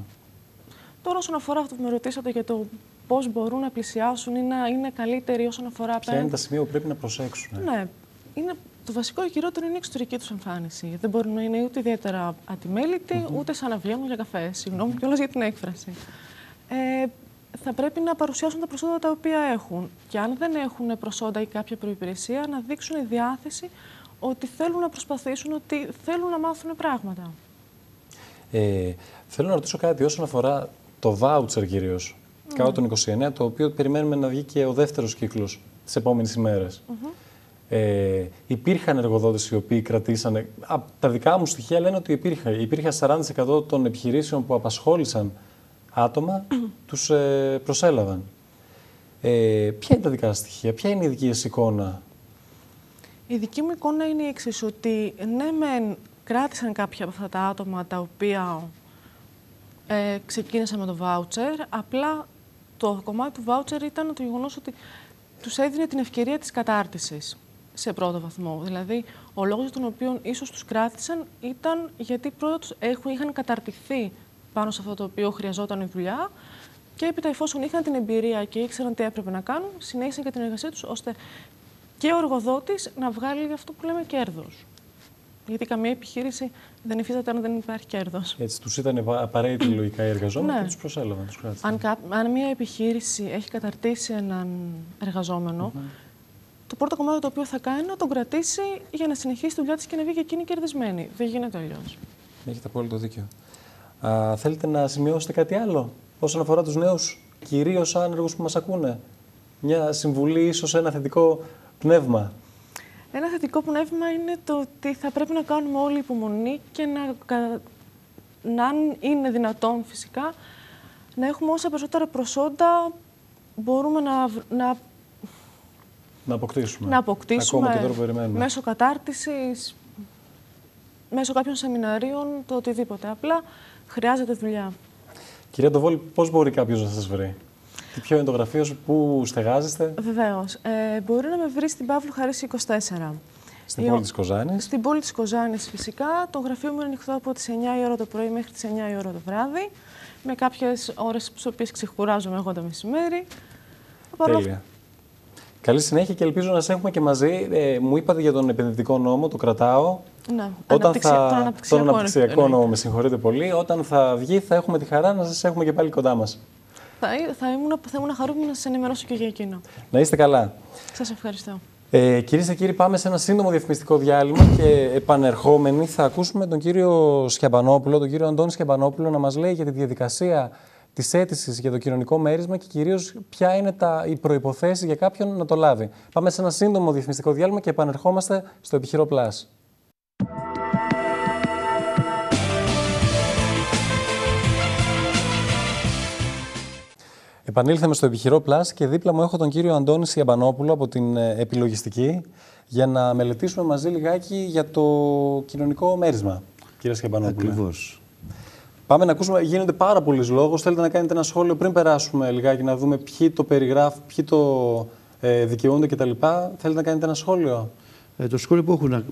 Τώρα, όσον αφορά αυτό που με ρωτήσατε για το πώς μπορούν να πλησιάσουν ή να είναι καλύτεροι όσον αφορά... Ποια είναι τα σημεία που πρέπει να προσέξουν? Ναι. Το βασικό και κυριότερο είναι η εξωτερική τους εμφάνιση. Δεν μπορούν να είναι ούτε ιδιαίτερα ατιμέλητοι, ούτε σαν να βγαίνουν για καφέ. Συγγνώμη κιόλας για την έκφραση. Θα πρέπει να παρουσιάσουν τα προσόντα τα οποία έχουν. Και αν δεν έχουν προσόντα ή κάποια προϋπηρεσία, να δείξουν διάθεση ότι θέλουν να προσπαθήσουν, ότι θέλουν να μάθουν πράγματα. Θέλω να ρωτήσω κάτι όσον αφορά το voucher κυρίως, κάτω των 29, το οποίο περιμένουμε να βγει και ο δεύτερος κύκλος τις επόμενες ημέρες. Υπήρχαν εργοδότες οι οποίοι κρατήσανε, τα δικά μου στοιχεία λένε ότι υπήρχε 40% των επιχειρήσεων που απασχόλησαν άτομα, τους προσέλαβαν. Ποια είναι τα δικά σας στοιχεία, ποια είναι η δική σας εικόνα? Η δική μου εικόνα είναι η εξής, ότι ναι μεν κράτησαν κάποια από αυτά τα άτομα τα οποία ξεκίνησαν με το voucher, απλά το κομμάτι του voucher ήταν το γεγονός ότι τους έδινε την ευκαιρία της κατάρτισης σε πρώτο βαθμό. Δηλαδή, ο λόγος για τον οποίο ίσως τους κράτησαν ήταν γιατί πρώτα τους είχαν καταρτηθεί πάνω σε αυτό το οποίο χρειαζόταν η δουλειά και έπειτα, εφόσον είχαν την εμπειρία και ήξεραν τι έπρεπε να κάνουν, συνέχισαν και την εργασία τους ώστε και ο εργοδότης να βγάλει αυτό που λέμε κέρδος. Γιατί καμία επιχείρηση δεν υφίσταται αν δεν υπάρχει κέρδος. Έτσι, τους ήταν απαραίτητοι λογικά οι εργαζόμενοι και τους προσέλαβαν, τους κράτησαν. Αν μια επιχείρηση έχει καταρτήσει έναν εργαζόμενο, το πρώτο κομμάτι το οποίο θα κάνει είναι να τον κρατήσει για να συνεχίσει τη δουλειά της και να βγει και εκείνη κερδισμένη. Δεν γίνεται αλλιώς. Έχετε απόλυτο δίκιο. Θέλετε να σημειώσετε κάτι άλλο όσον αφορά τους νέους, κυρίως άνεργους που μας ακούνε? Μια συμβουλή, ίσως ένα θετικό πνεύμα. Ένα θετικό πνεύμα είναι το ότι θα πρέπει να κάνουμε όλη υπομονή και να αν είναι δυνατόν φυσικά, να έχουμε όσα περισσότερα προσόντα μπορούμε να αποκτήσουμε. Ακόμα και τώρα που περιμένουμε. Μέσω κατάρτισης, μέσω κάποιων σεμιναρίων, το οτιδήποτε. Απλά χρειάζεται δουλειά. Κυρία Ντοβόλη, πώς μπορεί κάποιος να σας βρει? Ποιο είναι το γραφείο σου, πού στεγάζεστε? Βεβαίως. Μπορεί να με βρει στην Παύλου Χαρίση 24. Στην πόλη της Κοζάνης. Στην πόλη της Κοζάνης φυσικά. Το γραφείο μου είναι ανοιχτό από τις 9 η ώρα το πρωί μέχρι τις 9 η ώρα το βράδυ. Με κάποιες ώρες στις οποίες ξεκουράζομαι εγώ το μεσημέρι. Τέλεια. Καλή συνέχεια και ελπίζω να σε έχουμε και μαζί. Μου είπατε για τον επενδυτικό νόμο, το κρατάω. Ναι, τον αναπτυξιακό νόμο, με συγχωρείτε πολύ. Όταν θα βγει θα έχουμε τη χαρά να σας έχουμε και πάλι κοντά μας. Θα ήμουν χαρούμενη να σας ενημερώσω και για εκείνο. Να είστε καλά. Σας ευχαριστώ. Κυρίες και κύριοι, πάμε σε ένα σύντομο διαφημιστικό διάλειμμα και επανερχόμενοι θα ακούσουμε τον κύριο Σιαμπανόπουλο, τον κύριο Αντώνη Σιαμπανόπουλο, να μας λέει για τη διαδικασία της αίτησης για το κοινωνικό μέρισμα και κυρίως ποια είναι οι προϋποθέσεις για κάποιον να το λάβει. Πάμε σε ένα σύντομο διαφημιστικό διάλειμμα και επανερχόμαστε στο Επιχειρώ Plus. Επανήλθαμε στο Επιχειρώ Plus και δίπλα μου έχω τον κύριο Αντώνη Σιαμπανόπουλο από την Επιλογιστική για να μελετήσουμε μαζί λιγάκι για το κοινωνικό μέρισμα. Κύριε Σιαμπανόπουλο. Ακριβώς. Πάμε να ακούσουμε, γίνεται πάρα πολλής λόγος. Θέλετε να κάνετε ένα σχόλιο πριν περάσουμε λιγάκι να δούμε ποιοι το περιγράφουν, ποιοι το δικαιούνται κτλ. Θέλετε να κάνετε ένα σχόλιο? Το σχόλιο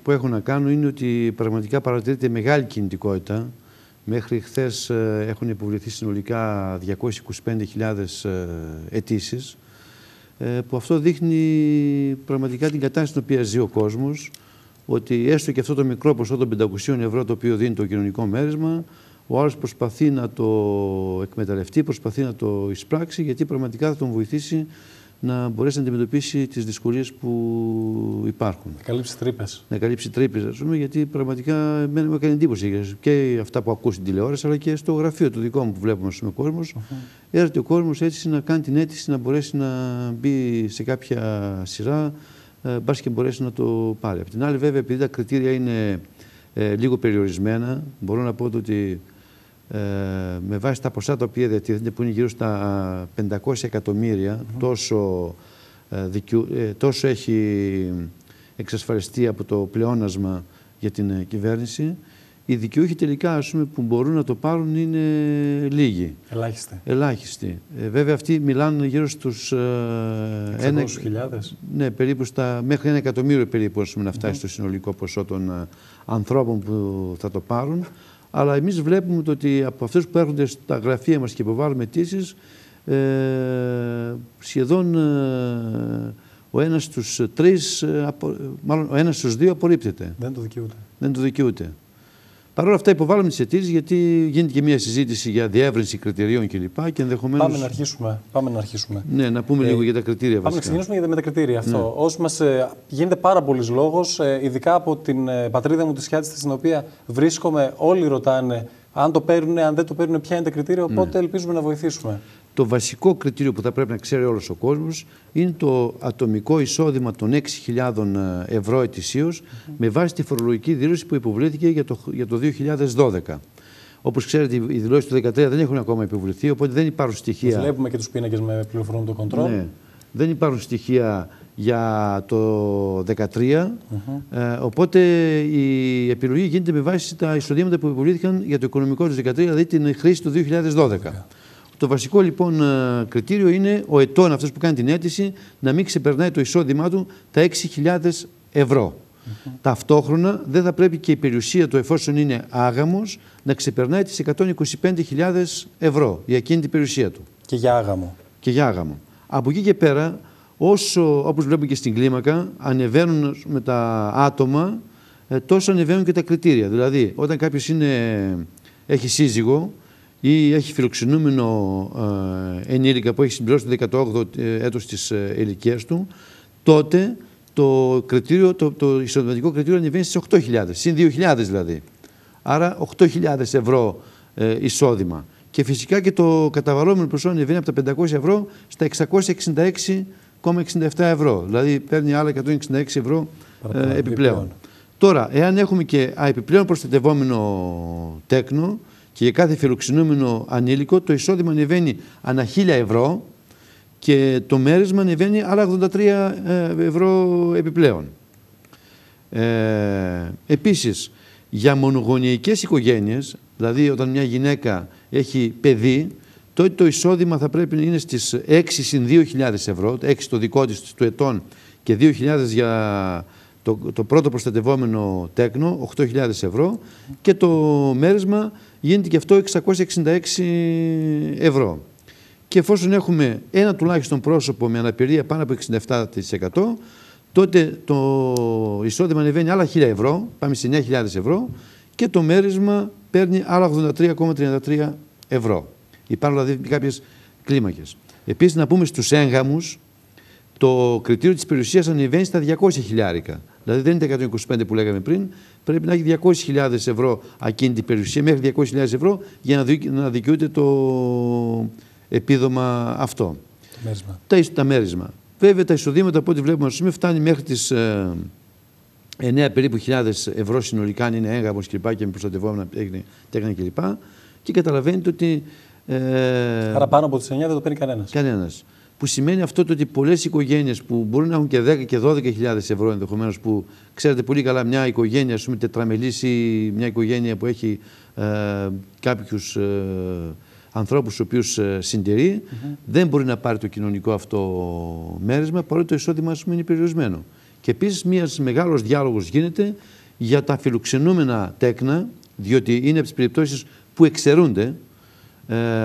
που έχω να κάνω είναι ότι πραγματικά παρατηρείται μεγάλη κινητικότητα. Μέχρι χθες έχουν υποβληθεί συνολικά 225.000 αιτήσεις, που αυτό δείχνει πραγματικά την κατάσταση στην οποία ζει ο κόσμος, ότι έστω και αυτό το μικρό ποσό των 500 ευρώ το οποίο δίνει το κοινωνικό μέρισμα, ο άλλος προσπαθεί να το εκμεταλλευτεί, προσπαθεί να το εισπράξει, γιατί πραγματικά θα τον βοηθήσει να μπορέσει να αντιμετωπίσει τις δυσκολίες που υπάρχουν. Να καλύψει τρύπες. Να καλύψει τρύπες, ας πούμε, γιατί πραγματικά μου έκανε εντύπωση και αυτά που ακούω στην τηλεόραση, αλλά και στο γραφείο το δικό μου που βλέπουμε ο κόσμος. Έρχεται ο κόσμος έτσι να κάνει την αίτηση, να μπορέσει να μπει σε κάποια σειρά, μπας και μπορέσει να το πάρει. Απ' την άλλη, βέβαια, επειδή τα κριτήρια είναι λίγο περιορισμένα, μπορώ να πω ότι με βάση τα ποσά τα οποία διατίθενται, που είναι γύρω στα 500 εκατομμύρια, τόσο έχει εξασφαλιστεί από το πλεόνασμα για την κυβέρνηση. Οι δικαιούχοι τελικά, ας πούμε, που μπορούν να το πάρουν είναι λίγοι. Ελάχιστοι. Βέβαια, αυτοί μιλάνε γύρω στους 600.000. Ναι, περίπου μέχρι 1 εκατομμύριο περίπου, ας πούμε, να φτάσει στο συνολικό ποσό των ανθρώπων που θα το πάρουν. Αλλά εμείς βλέπουμε ότι από αυτούς που έρχονται στα γραφεία μας και υποβάλλουμε αιτήσεις, σχεδόν ο ένας στους τρεις, μάλλον ο ένας στους δύο απορρίπτεται. Δεν το δικαιούται. Παρ' όλα αυτά υποβάλλουμε τις αιτήσεις, γιατί γίνεται και μια συζήτηση για διεύρυνση κριτηρίων κλπ. Και ενδεχομένως... Πάμε να αρχίσουμε. Ναι, να πούμε λίγο για τα κριτήρια βασικά. Πάμε να ξεκινήσουμε με τα κριτήρια. Αυτό. Όσοι μας γίνεται πάρα πολλής λόγος, ειδικά από την πατρίδα μου τη Σιάτιστα, στην οποία βρίσκομαι, όλοι ρωτάνε αν το παίρνουν, αν δεν το παίρνουν, ποια είναι τα κριτήρια. Οπότε ελπίζουμε να βοηθήσουμε. Το βασικό κριτήριο που θα πρέπει να ξέρει όλος ο κόσμος είναι το ατομικό εισόδημα των 6.000 ευρώ ετησίως, με βάση τη φορολογική δήλωση που υποβλήθηκε για το 2012. Όπως ξέρετε, οι δηλώσεις του 2013 δεν έχουν ακόμα υποβληθεί, οπότε δεν υπάρχουν στοιχεία. Βλέπουμε και τους πίνακες με πληροφορούν το κοντρόλ. Ναι. Δεν υπάρχουν στοιχεία για το 2013, οπότε η επιλογή γίνεται με βάση τα εισοδήματα που υποβλήθηκαν για το οικονομικό του 2013, δηλαδή την χρήση του 2012. Το βασικό λοιπόν κριτήριο είναι ο ετών, αυτός που κάνει την αίτηση, να μην ξεπερνάει το εισόδημά του τα 6.000 ευρώ. Ταυτόχρονα δεν θα πρέπει και η περιουσία του, εφόσον είναι άγαμος, να ξεπερνάει τις 125.000 ευρώ για εκείνη την περιουσία του. Και για άγαμο. Από εκεί και πέρα, όσο, όπως βλέπουμε και στην κλίμακα, ανεβαίνουν με τα άτομα, τόσο ανεβαίνουν και τα κριτήρια. Δηλαδή, όταν κάποιος έχει σύζυγο ή έχει φιλοξενούμενο ενήλικα που έχει συμπληρώσει το 18ο έτος της ηλικίας του, τότε το εισοδηματικό κριτήριο ανεβαίνει στις 8.000, συν 2.000 δηλαδή. Άρα 8.000 ευρώ εισόδημα. Και φυσικά και το καταβαλλόμενο ποσό ανεβαίνει από τα 500 ευρώ στα 666,67 ευρώ. Δηλαδή παίρνει άλλα 166 ευρώ επιπλέον. Τώρα, εάν έχουμε και επιπλέον προστατευόμενο τέκνο και για κάθε φιλοξενούμενο ανήλικο, το εισόδημα ανεβαίνει ανά 1.000 ευρώ και το μέρισμα ανεβαίνει άλλα 83 ευρώ επιπλέον. Επίσης, για μονογονεϊκές οικογένειες, δηλαδή όταν μια γυναίκα έχει παιδί, τότε το εισόδημα θα πρέπει να είναι στις 6 συν 2.000 ευρώ, 6 το δικό της του ετών και 2.000 για το πρώτο προστατευόμενο τέκνο, 8.000 ευρώ, και το μέρισμα γίνεται και αυτό 666 ευρώ. Και εφόσον έχουμε ένα τουλάχιστον πρόσωπο με αναπηρία πάνω από 67%, τότε το εισόδημα ανεβαίνει άλλα 1.000 ευρώ, πάμε σε 9.000 ευρώ, και το μέρισμα παίρνει άλλα 83,33 ευρώ. Υπάρχουν δηλαδή κάποιες κλίμακες. Επίσης, να πούμε στους έγγαμους, το κριτήριο της περιουσίας ανεβαίνει στα 200 χιλιάρικα. Δηλαδή δεν είναι τα 125 που λέγαμε πριν, πρέπει να έχει 200.000 ευρώ ακίνητη περιουσία, μέχρι 200.000 ευρώ, για να δικαιούται το επίδομα αυτό. Τα μέρισμα. Βέβαια τα εισοδήματα από ό,τι βλέπουμε φτάνει μέχρι τις 9 περίπου χιλιάδες ευρώ συνολικά, αν είναι έγγαμος κλπ. Και με προστατευόμενα τέκνα κλπ. Και καταλαβαίνετε ότι. Άρα πάνω από τις 9 δεν το παίρνει κανένας. Κανένας. Που σημαίνει αυτό ότι πολλές οικογένειες που μπορούν να έχουν και 10 και 12.000 ευρώ ενδεχομένως, που ξέρετε πολύ καλά, μια οικογένεια, ας πούμε, τετραμελής ή μια οικογένεια που έχει κάποιους ανθρώπους τους οποίους συντηρεί, δεν μπορεί να πάρει το κοινωνικό αυτό μέρισμα, παρότι το εισόδημα, ας πούμε, είναι περιορισμένο. Και επίσης, ένας μεγάλος διάλογος γίνεται για τα φιλοξενούμενα τέκνα, διότι είναι από τις περιπτώσεις που εξαιρούνται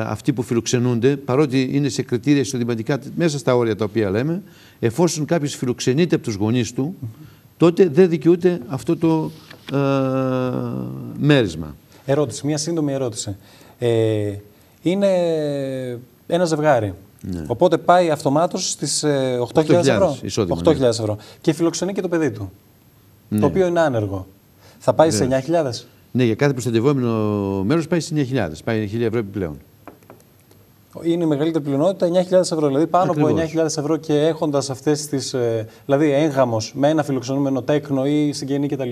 αυτοί που φιλοξενούνται, παρότι είναι σε κριτήρια εισοδηματικά μέσα στα όρια τα οποία λέμε, εφόσον κάποιος φιλοξενείται από τους γονείς του, τότε δεν δικαιούται αυτό το μέρισμα. Ερώτηση, μια σύντομη ερώτηση. Είναι ένα ζευγάρι. Ναι. Οπότε πάει αυτομάτως στις 8.000 ευρώ. 8.000 ευρώ. Και φιλοξενεί και το παιδί του. Ναι. Το οποίο είναι άνεργο. Θα πάει σε 9.000. Ναι, για κάθε προστατευόμενο μέρος πάει στις 9.000. Πάει 1.000 ευρώ επιπλέον. Είναι η μεγαλύτερη πλειονότητα 9.000 ευρώ. Δηλαδή πάνω από 9.000 ευρώ και έχοντας αυτές τις. Δηλαδή έγγαμος με ένα φιλοξενούμενο τέκνο ή συγγενή κτλ.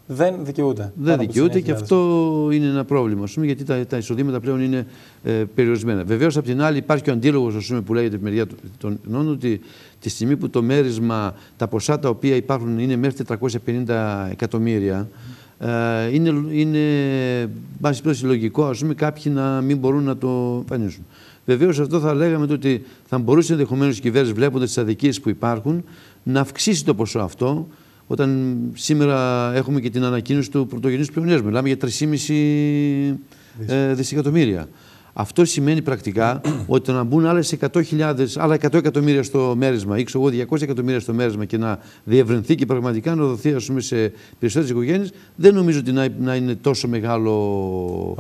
Δεν δικαιούται. Δεν δικαιούται και αυτό είναι ένα πρόβλημα, γιατί τα εισοδήματα πλέον είναι περιορισμένα. Βεβαίως, απ' την άλλη, υπάρχει και ο αντίλογος που λέγεται από τη μεριά των κοινών, ότι τη στιγμή που το μέρισμα, τα ποσά τα οποία υπάρχουν είναι μέχρι 450 εκατομμύρια, είναι βάση πάση λογικό, κάποιοι να μην μπορούν να το εμφανίσουν. Βεβαίως, αυτό θα λέγαμε ότι θα μπορούσε ενδεχομένως η κυβέρνηση, βλέποντας τις αδικίες που υπάρχουν, να αυξήσει το ποσό αυτό. Όταν σήμερα έχουμε και την ανακοίνωση του πρωτογενούς πλεονέσματος, μιλάμε για 3,5 δισεκατομμύρια. Αυτό σημαίνει πρακτικά ότι να μπουν άλλα 100 εκατομμύρια στο μέρισμα ή 200 εκατομμύρια στο μέρισμα και να διευρυνθεί και πραγματικά να δοθεί, ας πούμε, σε περισσότερες οικογένειες, δεν νομίζω ότι να είναι τόσο μεγάλο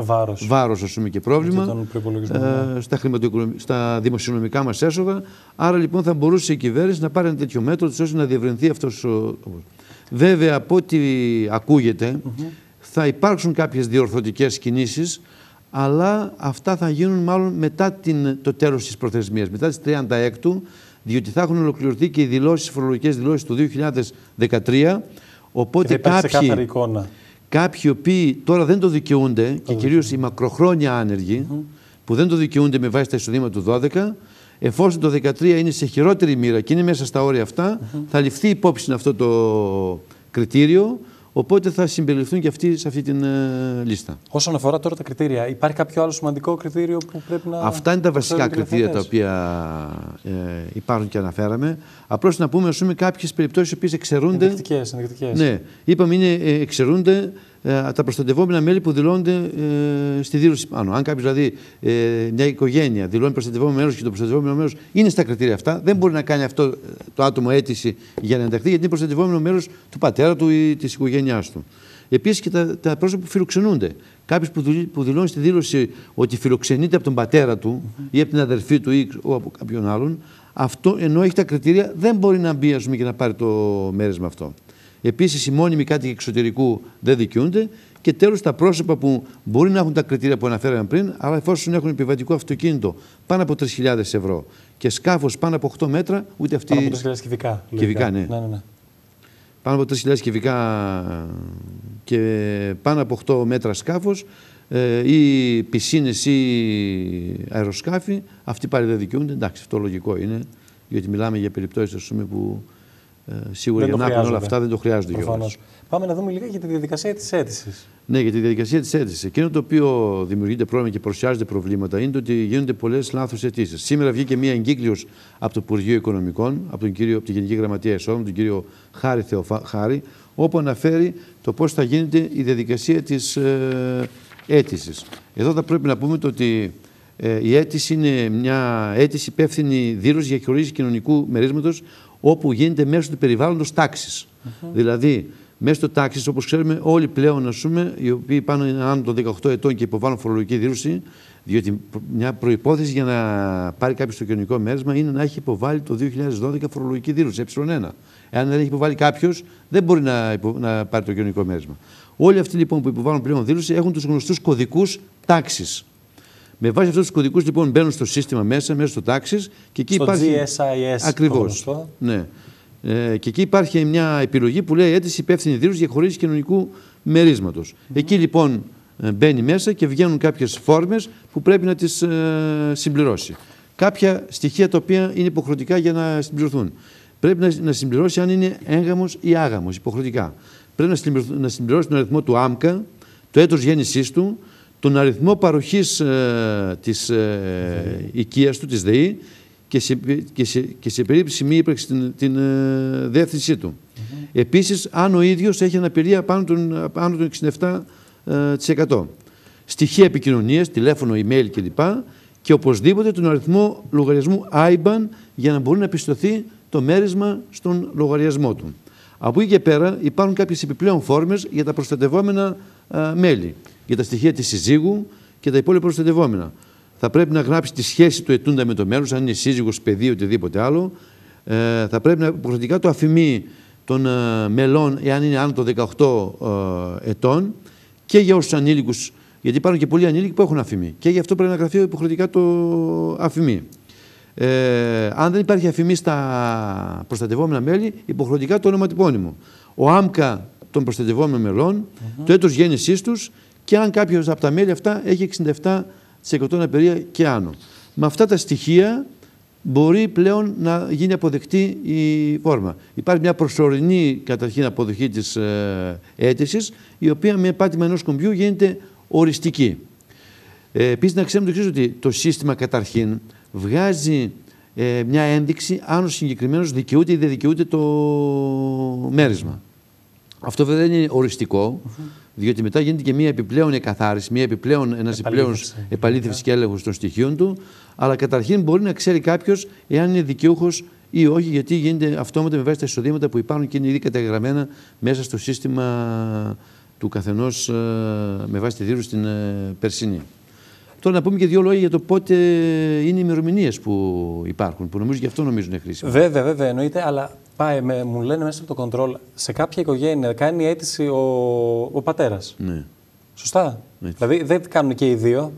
βάρος, ας πούμε, και πρόβλημα στα δημοσιονομικά μας έσοδα. Άρα λοιπόν θα μπορούσε η κυβέρνηση να πάρει ένα τέτοιο μέτρο ώστε να διευρυνθεί αυτός ο. Βέβαια, από ό,τι ακούγεται, θα υπάρξουν κάποιες διορθωτικές κινήσεις, αλλά αυτά θα γίνουν μάλλον μετά το τέλος της προθεσμίας, μετά τις 36, διότι θα έχουν ολοκληρωθεί και οι φορολογικές δηλώσεις του 2013, οπότε κάποιοι οι οποίοι τώρα δεν το δικαιούνται, και κυρίως οι μακροχρόνια άνεργοι, που δεν το δικαιούνται με βάση τα εισοδήματα του 12, εφόσον το 2013 είναι σε χειρότερη μοίρα και είναι μέσα στα όρια αυτά, θα ληφθεί υπόψη αυτό το κριτήριο, οπότε θα συμπεριληφθούν και αυτοί σε αυτή την λίστα. Όσον αφορά τώρα τα κριτήρια, υπάρχει κάποιο άλλο σημαντικό κριτήριο που πρέπει να. Αυτά είναι τα βασικά κριτήρια τα οποία υπάρχουν και αναφέραμε. Απλώς να πούμε, κάποιες περιπτώσεις οι οποίες εξαιρούνται. Ενδεικτικές. Ναι, είπαμε εξαιρούνται τα προστατευόμενα μέλη που δηλώνονται στη δήλωση πάνω. Αν κάποιος, δηλαδή, μια οικογένεια δηλώνει προστατευόμενο μέλος και το προστατευόμενο μέλος είναι στα κριτήρια αυτά, δεν μπορεί να κάνει αυτό το άτομο αίτηση για να ενταχθεί, γιατί είναι προστατευόμενο μέλος του πατέρα του ή της οικογένειάς του. Επίσης και τα πρόσωπα που φιλοξενούνται. Κάποιος που δηλώνει στη δήλωση ότι φιλοξενείται από τον πατέρα του ή από την αδερφή του ή από κάποιον άλλον, αυτό, ενώ έχει τα κριτήρια, δεν μπορεί να μπει, ας πούμε, και να πάρει το μέρισμα αυτό. Επίσης, οι μόνιμοι κάτοικοι εξωτερικού δεν δικαιούνται. Και τέλος, τα πρόσωπα που μπορεί να έχουν τα κριτήρια που αναφέραμε πριν, αλλά εφόσον έχουν επιβατικό αυτοκίνητο πάνω από 3.000 ευρώ και σκάφος πάνω από 8 μέτρα, ούτε αυτοί. Πάνω από 3.000 κυβικά. Κυβικά, ναι. Ναι. Πάνω από 3.000 κυβικά και πάνω από 8 μέτρα σκάφος, ή πισίνες ή αεροσκάφη, αυτοί πάλι δεν δικαιούνται. Εντάξει, αυτό λογικό είναι, γιατί μιλάμε για περιπτώσεις, ας πούμε, που σίγουρα για να έχουν όλα αυτά δεν το χρειάζονται κιόλας. Πάμε να δούμε λίγα για τη διαδικασία της αίτησης. Ναι, για τη διαδικασία της αίτησης. Εκείνο το οποίο δημιουργείται πρόβλημα και παρουσιάζεται προβλήματα είναι ότι γίνονται πολλές λάθος αιτήσεις. Σήμερα βγήκε μία εγκύκλειος από το Υπουργείο Οικονομικών, από τη Γενική Γραμματεία Εσόδων, τον κύριο Χάρη Θεοχάρη, όπου αναφέρει το πώς θα γίνεται η διαδικασία της αίτησης. Εδώ θα πρέπει να πούμε ότι η αίτηση είναι μια αίτηση υπεύθυνη δήλωση για χορήγηση κοινωνικού μερίσματος, όπου γίνεται μέσω του περιβάλλοντος τάξης. Δηλαδή, μέσω του τάξης, όπως ξέρουμε, όλοι πλέον, ας πούμε, οι οποίοι πάνω άνω των 18 ετών και υποβάλλουν φορολογική δήλωση, διότι μια προϋπόθεση για να πάρει κάποιος το κοινωνικό μέρισμα είναι να έχει υποβάλει το 2012 φορολογική δήλωση, ε1. Εάν δεν έχει υποβάλει κάποιος, δεν μπορεί να πάρει το κοινωνικό μέρισμα. Όλοι αυτοί, λοιπόν, που υποβάλλουν πλέον δήλωση έχουν τους γνωστούς κωδικούς τάξης. Με βάση αυτούς τους κωδικούς, λοιπόν, μπαίνουν στο σύστημα μέσα στο τάξης και εκεί στο υπάρχει. GSIS. Ακριβώς. Ναι. Και εκεί υπάρχει μια επιλογή που λέει αίτηση υπεύθυνη δήλωση για χορήγηση κοινωνικού μερίσματος. Εκεί, λοιπόν, μπαίνει μέσα και βγαίνουν κάποιες φόρμες που πρέπει να τις συμπληρώσει. Κάποια στοιχεία τα οποία είναι υποχρεωτικά για να συμπληρωθούν. Πρέπει να συμπληρώσει αν είναι έγγαμος ή άγαμος, υποχρεωτικά. Πρέπει να συμπληρώσει τον αριθμό του ΆΜΚΑ, το έτος γέννησής του, τον αριθμό παροχής της οικίας του, της ΔΕΗ, και σε περίπτωση μη ύπαρξη την διεύθυνσή του. Επίσης, αν ο ίδιος έχει αναπηρία πάνω των 67%. Στοιχεία επικοινωνίας, τηλέφωνο, email κλπ. Και οπωσδήποτε τον αριθμό λογαριασμού IBAN για να μπορεί να πιστωθεί το μέρισμα στον λογαριασμό του. Από εκεί και πέρα υπάρχουν κάποιες επιπλέον φόρμες για τα προστατευόμενα μέλη, για τα στοιχεία της συζύγου και τα υπόλοιπα προστατευόμενα. Θα πρέπει να γράψει τη σχέση του ετούντα με το μέλος, αν είναι σύζυγος, παιδί, οτιδήποτε άλλο. Θα πρέπει να υποχρεωτικά το αφημί των μελών, εάν είναι άνω των 18 ετών, και για όσους ανήλικους, γιατί υπάρχουν και πολλοί ανήλικοι που έχουν αφημί. Και γι' αυτό πρέπει να γραφεί υποχρεωτικά το αφημί. Αν δεν υπάρχει αφημί στα προστατευόμενα μέλη, υποχρεωτικά το ονοματεπώνυμο. Ο ΆΜΚΑ των προστατευόμενων μελών, το έτος γέννησής τους και αν κάποιος από τα μέλη αυτά έχει 67% αναπηρία και άνω. Με αυτά τα στοιχεία μπορεί πλέον να γίνει αποδεκτή η φόρμα. Υπάρχει μια προσωρινή καταρχήν αποδοχή της αίτησης, η οποία με πάτημα ενός κουμπιού γίνεται οριστική. Επίσης, να ξέρουμε το εξής, ότι το σύστημα καταρχήν βγάζει μια ένδειξη αν ο συγκεκριμένος δικαιούται ή δεν δικαιούται το μέρισμα. Αυτό βέβαια δεν είναι οριστικό, διότι μετά γίνεται και μια επιπλέον εκαθάριση, ένας επιπλέον επαλήθευση και έλεγχος των στοιχείων του, αλλά καταρχήν μπορεί να ξέρει κάποιος εάν είναι δικαιούχος ή όχι, γιατί γίνεται αυτόματα με βάση τα εισοδήματα που υπάρχουν και είναι ήδη καταγραμμένα μέσα στο σύστημα του καθενός με βάση τη δήλωση στην περσινή. Τώρα να πούμε και δύο λόγια για το πότε είναι οι ημερομηνίες που υπάρχουν, που νομίζω γι' αυτό νομίζω είναι χρήσιμο. Βέβαια, εννοείται, αλλά μου λένε μέσα από το κοντρόλ, σε κάποια οικογένεια κάνει αίτηση ο πατέρας. Ναι. Σωστά. Ναι. Δηλαδή δεν κάνουν και οι δύο.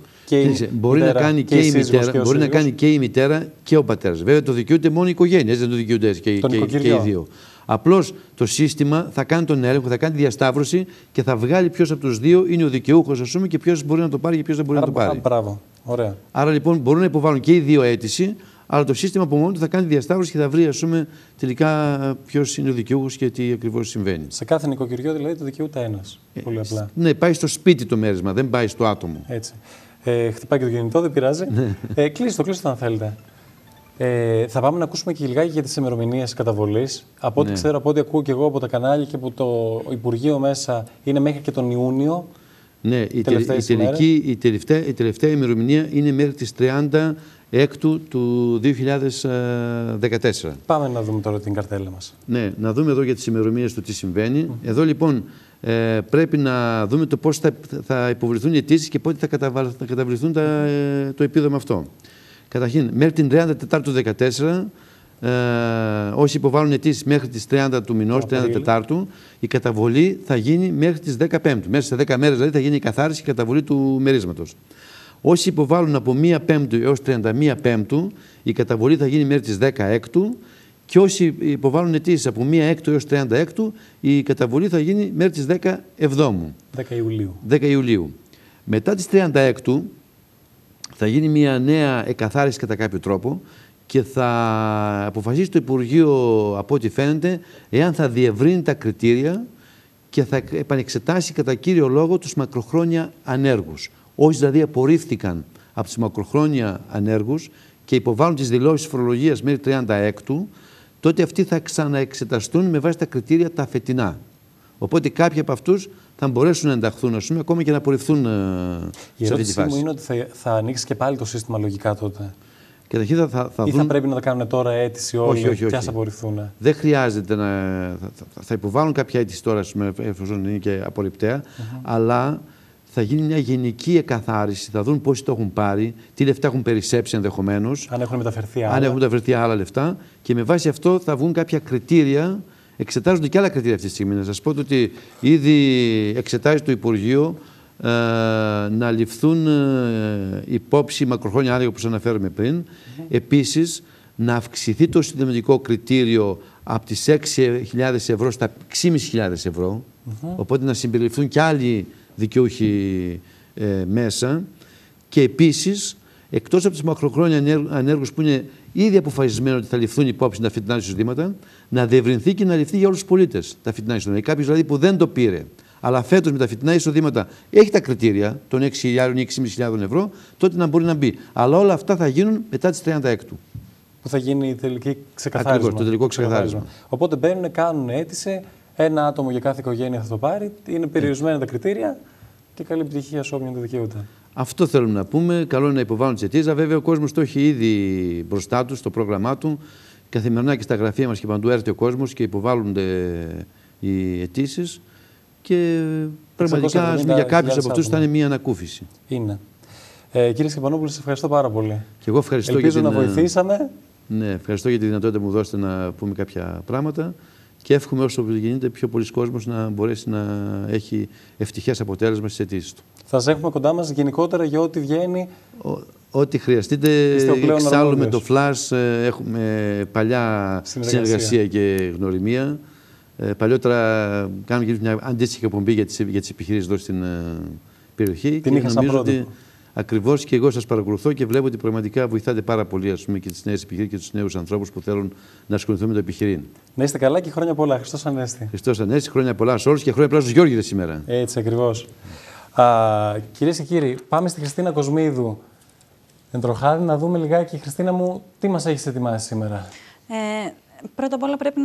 Μπορεί να κάνει και η μητέρα και ο πατέρας. Βέβαια το δικαιούται μόνο η οικογένεια, δεν το δικαιούται και οι δύο. Απλώς το σύστημα θα κάνει τον έλεγχο, θα κάνει τη διασταύρωση και θα βγάλει ποιος από τους δύο είναι ο δικαιούχος, ας πούμε, και ποιος μπορεί να το πάρει και ποιος δεν μπορεί να το πάρει. Μπράβο. Ωραία. Άρα λοιπόν μπορούν να υποβάλουν και οι δύο αίτηση, αλλά το σύστημα από μόνο του θα κάνει τη διασταύρωση και θα βρει, ας πούμε, τελικά ποιος είναι ο δικαιούχος και τι ακριβώς συμβαίνει. Σε κάθε νοικοκυριό δηλαδή το δικαιούται ένας. Πολύ απλά. Ναι, πάει στο σπίτι το μέρισμα, δεν πάει στο άτομο. Έτσι. Χτυπάει και το κινητό, δεν πειράζει. Κλείστε το αν θέλετε. Θα πάμε να ακούσουμε και λιγάκι για τις ημερομηνίες καταβολής. Από ό,τι ξέρω, από ό,τι ακούω και εγώ από τα κανάλια και από το Υπουργείο μέσα, είναι μέχρι και τον Ιούνιο. Ναι, η τελευταία ημερομηνία είναι μέχρι τις 30 Έκτου του 2014. Πάμε να δούμε τώρα την καρτέλα μας. Ναι, να δούμε εδώ για τις ημερομηνίες του τι συμβαίνει. Εδώ λοιπόν πρέπει να δούμε το πώς θα υποβληθούν οι αιτήσεις και πότε θα καταβληθούν το επίδομα αυτό. Καταρχήν, μέχρι την 34 του 2014, όσοι υποβάλλουν αιτήσεις μέχρι τις 30 του μηνός, 34, η καταβολή θα γίνει μέχρι τις 15. Μέσα σε 10 μέρες δηλαδή θα γίνει η καθάριση και η καταβολή του μερίσματος. Όσοι υποβάλλουν από 1 Πέμπτου έως 31 Πέμπτου, η καταβολή θα γίνει μέχρι τις 16 και όσοι υποβάλλουν αιτήσεις από 1 Έκτου έως 30 Έκτου, η καταβολή θα γίνει μέχρι τις 17. 10 Ιουλίου. Μετά τις 30 Έκτου θα γίνει μια νέα εκαθάριση κατά κάποιο τρόπο και θα αποφασίσει το Υπουργείο, από ό,τι φαίνεται, εάν θα διευρύνει τα κριτήρια και θα επανεξετάσει κατά κύριο λόγο τους μακροχρόνια ανέργους. Όσοι δηλαδή απορρίφθηκαν από τους μακροχρόνια ανέργους και υποβάλλουν τις δηλώσεις φορολογίας μέχρι 36, τότε αυτοί θα ξαναεξεταστούν με βάση τα κριτήρια τα φετινά. Οπότε κάποιοι από αυτούς θα μπορέσουν να ενταχθούν, ας πούμε, ακόμα και να απορριφθούν σε αυτή τη φάση. Η ερώτησή μου είναι ότι θα ανοίξει και πάλι το σύστημα λογικά τότε. Καταρχήν θα πρέπει να τα κάνουν τώρα αίτηση όλοι και ας απορριφθούν. Δεν χρειάζεται να. Θα υποβάλουν κάποια αίτηση τώρα, εφόσον είναι και απορριπταία, αλλά θα γίνει μια γενική εκαθάριση. Θα δουν πόσοι το έχουν πάρει, τι λεφτά έχουν περισσέψει ενδεχομένως. Αν έχουν μεταφερθεί άλλα. Αν έχουν μεταφερθεί άλλα λεφτά. Και με βάση αυτό θα βγουν κάποια κριτήρια. Εξετάζονται και άλλα κριτήρια αυτή τη στιγμή. Να σας πω ότι ήδη εξετάζει το Υπουργείο να ληφθούν υπόψη μακροχρόνια άνεργοι, όπως αναφέραμε πριν. Επίσης, να αυξηθεί το συνδεμητικό κριτήριο από τις 6.000 ευρώ στα 6.500 ευρώ. Οπότε να συμπεριληφθούν και άλλοι δικαιούχοι μέσα. Και επίσης, εκτός από τους μακροχρόνια ανέργους που είναι ήδη αποφασισμένο ότι θα ληφθούν υπόψη τα φετινά εισοδήματα, να διευρυνθεί και να ληφθεί για όλους τους πολίτες τα φετινά εισοδήματα. Κάποιος δηλαδή που δεν το πήρε, αλλά φέτος με τα φετινά εισοδήματα έχει τα κριτήρια των 6.000 ή 6.500 ευρώ, τότε να μπορεί να μπει. Αλλά όλα αυτά θα γίνουν μετά τις 36. Που θα γίνει η τελική ξεκαθάρισμα. Ακριβώς, το τελικό ξεκαθάρισμα. Οπότε μπαίνουν, κάνουν αίτηση, ένα άτομο για κάθε οικογένεια θα το πάρει, είναι περιορισμένα τα κριτήρια και καλή επιτυχία σε όποιον το δικαιούται. Αυτό θέλουμε να πούμε. Καλό είναι να υποβάλουν τις αιτήσεις. Βέβαια, ο κόσμος το έχει ήδη μπροστά του, στο πρόγραμμά του. Καθημερινά και στα γραφεία μας και παντού έρθει ο κόσμος και υποβάλλονται οι αιτήσεις. Και πραγματικά για κάποιους από αυτούς θα είναι μια ανακούφιση. Είναι. Κύριε Σκεπανόπουλο, σας ευχαριστώ πάρα πολύ. Και εγώ ευχαριστώ. Ελπίζω να βοηθήσαμε. Ναι, ευχαριστώ για τη δυνατότητα που μου δώσετε να πούμε κάποια πράγματα. Και εύχομαι όσο γίνεται πιο πολλοί κόσμος να μπορέσει να έχει ευτυχές αποτέλεσμα στις αιτήσεις του. Θα σας έχουμε κοντά μας γενικότερα για ό,τι βγαίνει. Ό,τι χρειαστείτε. Εξάλλου με το Flash έχουμε παλιά συνεργασία και γνωριμία. Παλιότερα κάναμε και μια αντίστοιχη εκπομπή για τις επιχειρήσεις εδώ στην περιοχή. Την είχα σαν πρότυπο. Ακριβώς, και εγώ σας παρακολουθώ και βλέπω ότι πραγματικά βοηθάτε πάρα πολύ, ας πούμε, και τις νέες επιχειρήσεις και τους νέους ανθρώπους που θέλουν να ασχοληθούν με το επιχειρήν. Να είστε καλά και χρόνια πολλά. Χριστός Ανέστη. Χριστός Ανέστη, χρόνια πολλά σε όλους και χρόνια πολλά στους Γιώργηδες σήμερα. Έτσι ακριβώς. Κυρίες και κύριοι, πάμε στη Χριστίνα Κοσμίδου. Εντροχάδη, να δούμε λιγάκι. Χριστίνα μου, τι μας έχεις ετοιμάσει σήμερα? Πρώτα απ' όλα πρέπει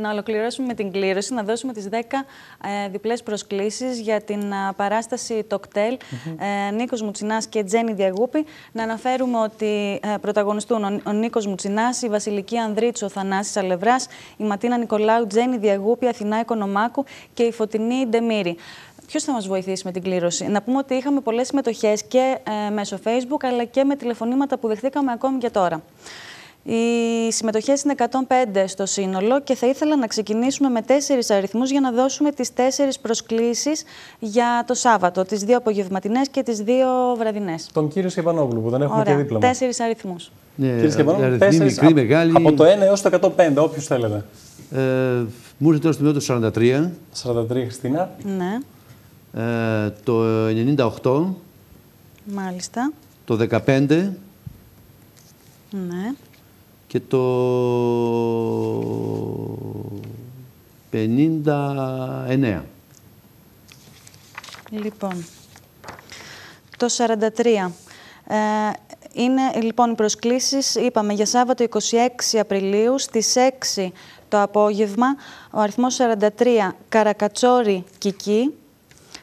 να ολοκληρώσουμε με την κλήρωση, να δώσουμε τις 10 διπλές προσκλήσεις για την παράσταση «Τοκτέλ», Νίκος Μουτσινάς και Τζέννη Διαγούπη. Να αναφέρουμε ότι πρωταγωνιστούν ο Νίκος Μουτσινάς, η Βασιλική Ανδρίτσου, ο Θανάσης Αλευράς, η Ματίνα Νικολάου, Τζέννη Διαγούπη, Αθηνά Οικονομάκου και η Φωτεινή Ντεμήρη. Ποιος θα μας βοηθήσει με την κλήρωση? Να πούμε ότι είχαμε πολλές συμμετοχές και μέσω Facebook, αλλά και με τηλεφωνήματα που δεχτήκαμε ακόμη και τώρα. Οι συμμετοχές είναι 105 στο σύνολο και θα ήθελα να ξεκινήσουμε με 4 αριθμούς για να δώσουμε τις 4 προσκλήσεις για το Σάββατο, τις 2 απογευματινές και τις 2 βραδινές. Τον κύριο Σκεπανόπουλο που τον έχουμε και δίπλα μας. 4 αριθμούς. Κύριε Σκεπανόπουλο, 4 μεγάλη... από το 1 έως το 105, όποιους θέλετε. Μου ήρθε τώρα στο το 43. 43, Χριστίνα. Ναι. Το 98. Μάλιστα. Το 15. Ναι. Και το 59. Λοιπόν, το 43. Είναι λοιπόν οι προσκλήσεις, είπαμε, για Σάββατο 26 Απριλίου στις 6 το απόγευμα, ο αριθμός 43, Καρακατσόρη Κική.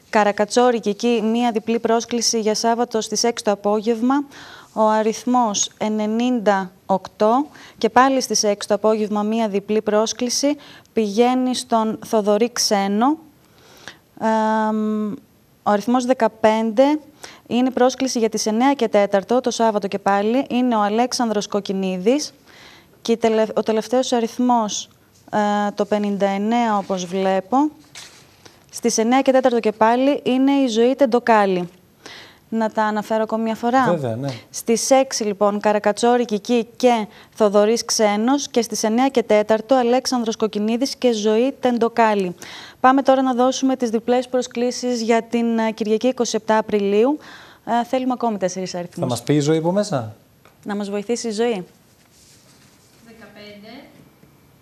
Καρακατσόρη Κική, μία διπλή πρόσκληση για Σάββατο στις 6 το απόγευμα, ο αριθμός 98 και πάλι στις 6 το απόγευμα μία διπλή πρόσκληση, πηγαίνει στον Θοδωρή Ξένο. Ο αριθμός 15 είναι πρόσκληση για τις 9 και 4 το Σάββατο και πάλι, είναι ο Αλέξανδρος Κοκκινίδης και ο τελευταίος αριθμός, το 59 όπως βλέπω, στις 9 και 4 και πάλι είναι η Ζωή Τεντοκάλη. Να τα αναφέρω ακόμη μια φορά. Βέβαια, ναι. Στις 6 λοιπόν Καρακατσόρη Κική και Θοδωρής Ξένος και στις 9 και 4 Αλέξανδρος Κοκκινίδης και Ζωή Τεντοκάλη. Πάμε τώρα να δώσουμε τις διπλές προσκλήσεις για την Κυριακή 27 Απριλίου. Θέλουμε ακόμη 4 αριθμούς. Θα μας πει η Ζωή από μέσα. Να μας βοηθήσει η Ζωή.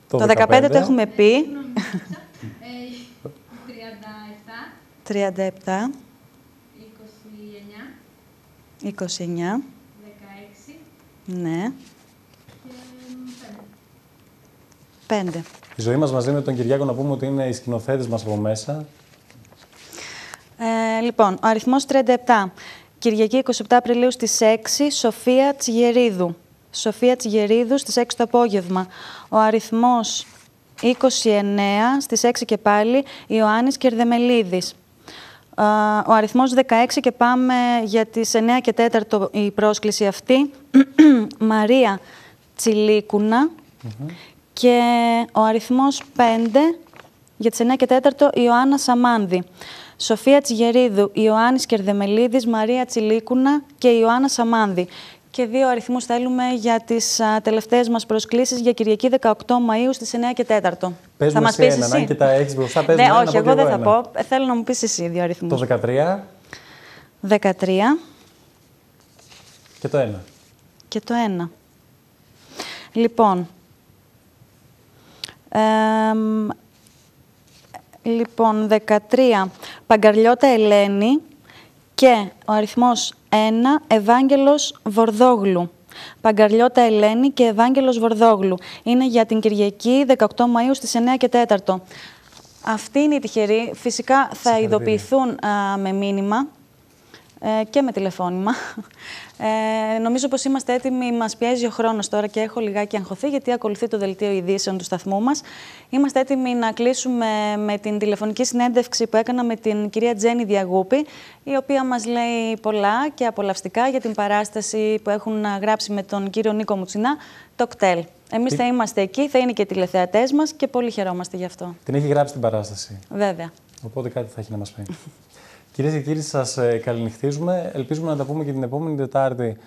15. Το 15 το έχουμε πει. 37. 29. 26. Ναι. 5. Η Ζωή μας μαζί με τον Κυριάκο, να πούμε ότι είναι οι σκηνοθέτες μας από μέσα. Λοιπόν, ο αριθμός 37. Κυριακή 27 Απριλίου στις 6, Σοφία Τσιγερίδου. Σοφία Τσιγερίδου στις 6 το απόγευμα. Ο αριθμός 29 στις 6 και πάλι, Ιωάννης Κερδεμελίδης. Ο αριθμός 16 και πάμε για τις 9 και 4 η πρόσκληση αυτή, Μαρία Τσιλίκουνα. Και ο αριθμός 5 για τις 9 και 4 Ιωάννα Σαμάνδη. Σοφία Τσιγερίδου, Ιωάννης Κερδεμελίδης, Μαρία Τσιλίκουνα και Ιωάννα Σαμάνδη. Και 2 αριθμούς θέλουμε για τις τελευταίες μας προσκλήσεις για Κυριακή 18 Μαΐου στις 9 και 4. Πες θα μου μας εσύ πεις έναν, εσύ. αν και τα έχεις μπροστά, πες Ναι, μου ένα, όχι, να πω εγώ δεν και θα ένα. πω. Θέλω να μου πεις εσύ 2 αριθμούς. Το 13 13 και το 1. και το 1. Λοιπόν, λοιπόν, 13, Παγκαρλιώτα Ελένη και ο αριθμός 1, Ευάγγελος Βορδόγλου. Παγκαρλιώτα Ελένη και Ευάγγελος Βορδόγλου. Είναι για την Κυριακή 18 Μαΐου στις 9 και 4. Αυτοί είναι οι τυχεροί. Φυσικά θα ειδοποιηθούν με μήνυμα και με τηλεφώνημα. Νομίζω πως είμαστε έτοιμοι, μας πιέζει ο χρόνος τώρα και έχω λιγάκι αγχωθεί γιατί ακολουθεί το δελτίο ειδήσεων του σταθμού μας. Είμαστε έτοιμοι να κλείσουμε με την τηλεφωνική συνέντευξη που έκανα με την κυρία Τζέννη Διαγούπη, η οποία μας λέει πολλά και απολαυστικά για την παράσταση που έχουν γράψει με τον κύριο Νίκο Μουτσινά, το κτέλ. Εμείς θα είμαστε εκεί, θα είναι και οι τηλεθεατές μας και πολύ χαιρόμαστε γι' αυτό. Την έχει γράψει την παράσταση. Βέβαια. Οπότε κάτι θα έχει να μας πει. Κυρίες και κύριοι, σας καληνυχτίζουμε. Ελπίζουμε να τα πούμε και την επόμενη Τετάρτη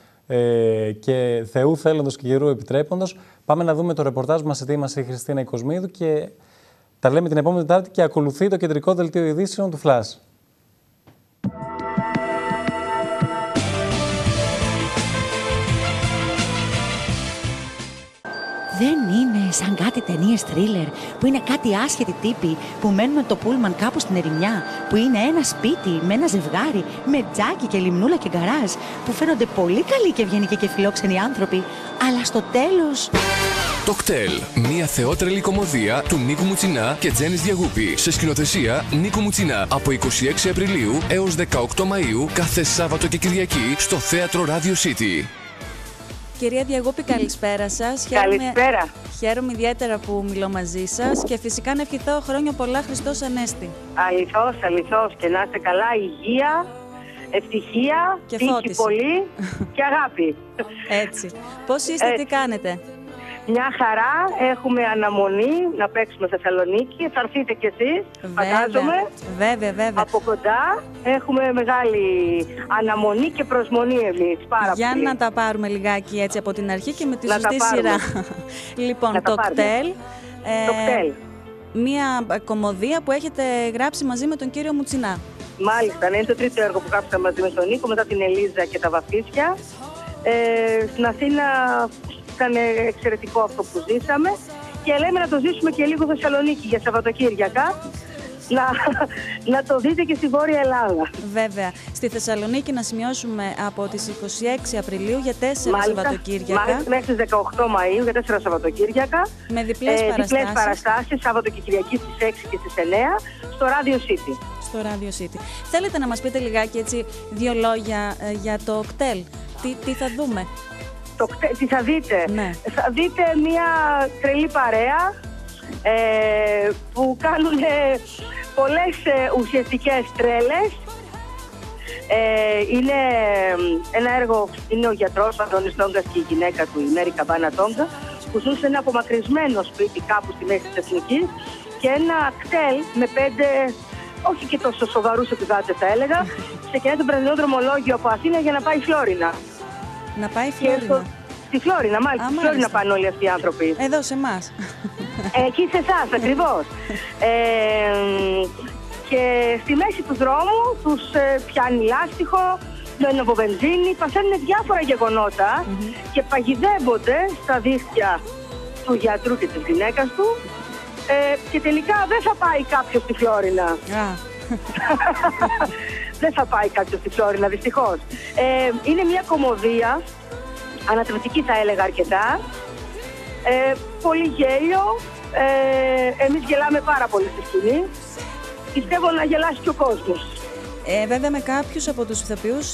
και Θεού θέλοντος και καιρού επιτρέποντος. Πάμε να δούμε το ρεπορτάζ μας, ετοίμασε η Χριστίνα Κοσμίδου και τα λέμε την επόμενη Τετάρτη και ακολουθεί το κεντρικό δελτίο ειδήσεων του Flash. Δεν είναι σαν κάτι ταινίες θρίλερ που είναι κάτι άσχετοι τύποι που μένουν με το πούλμαν κάπου στην ερημιά, που είναι ένα σπίτι με ένα ζευγάρι, με τζάκι και λιμνούλα και γκαράζ, που φαίνονται πολύ καλοί και ευγενικοί και φιλόξενοι άνθρωποι, αλλά στο τέλος... Το κτέλ, μια θεότρελη κομμωδία του Νίκου Μουτσινά και Τζέννης Διαγούπη, σε σκηνοθεσία Νίκου Μουτσινά, από 26 Απριλίου έως 18 Μαΐου κάθε Σάββατο και Κυριακή στο Θέατρο Radio City. Κυρία Διαγούπη, καλησπέρα σας. Καλησπέρα. Χαίρομαι ιδιαίτερα που μιλώ μαζί σας και φυσικά να ευχηθώ χρόνια πολλά Χριστός Ανέστη. Αληθώς και να είστε καλά, υγεία, ευτυχία, και τύχη φώτιση πολύ και αγάπη. Έτσι. Πώς είστε, τι κάνετε? Μια χαρά, έχουμε αναμονή να παίξουμε Θεσσαλονίκη, θα έρθετε κι εσείς, φαντάζομαι. Βέβαια. Από κοντά έχουμε μεγάλη αναμονή και προσμονή εμείς, πάρα Για πολύ. να τα πάρουμε λιγάκι έτσι από την αρχή και με τη Να σωστή τα πάρουμε. σειρά. Λοιπόν, Να τα το πάρουμε. κτέλ. Το κτέλ. Μία κομμωδία που έχετε γράψει μαζί με τον κύριο Μουτσινά. Μάλιστα, ναι, είναι το τρίτο έργο που γράψαμε μαζί με τον Νίκο, μετά την Ελίζα και τα Βαφίσια. Στην Αθήνα ήταν εξαιρετικό αυτό που ζήσαμε και λέμε να το ζήσουμε και λίγο Θεσσαλονίκη για Σαββατοκύριακα. να το δείτε και στη Βόρεια Ελλάδα. Βέβαια. Στη Θεσσαλονίκη να σημειώσουμε από τις 26 Απριλίου για 4 Σαββατοκύριακα. Μάλιστα, μέχρι τις 18 Μαΐου για 4 Σαββατοκύριακα. Με διπλές παραστάσεις, Σάββατο και Κυριακή στις 6 και στις 9 στο Radio City. Στο Radio City. Θέλετε να μας πείτε λιγάκι έτσι 2 λόγια για το κτέλ? Τι θα δούμε? Τι θα δείτε? Ναι. Θα δείτε μια τρελή παρέα που κάνουν πολλές ουσιαστικές τρέλες. Είναι ένα έργο, είναι ο γιατρός Αντώνης Τόγκας και η γυναίκα του, η Μέρη Καμπάνα Τόγκα, που ζουν σε ένα απομακρυσμένο σπίτι κάπου στη μέση της Εθνικής, και ένα κτέλ με 5, όχι και τόσο σοβαρούς επιβάτες θα έλεγα, ξεκινάει το βραδινό δρομολόγιο από Αθήνα για να πάει Φλόρινα. Να πάει Φλόρινα. Στη Φλόρινα, μάλιστα. Στη Φλόρινα πάνε όλοι αυτοί οι άνθρωποι. Εδώ σε εμάς. Εκεί σε εσάς, ακριβώς. Και στη μέση του δρόμου τους πιάνει λάστιχο, μένουν από βενζίνη, παθαίνουν διάφορα γεγονότα και παγιδεύονται στα δίχτυα του γιατρού και της γυναίκας του, και τελικά δεν θα πάει κάποιος στη Φλόρινα. Δεν θα πάει κάποιος στη Φλόρινα, δυστυχώς. Είναι μια κωμωδία, ανατρεπτική θα έλεγα αρκετά, πολύ γέλιο, εμείς γελάμε πάρα πολύ στη σκηνή. Πιστεύω να γελάσει και ο κόσμος. Βέβαια με κάποιους από τους ηθοποιούς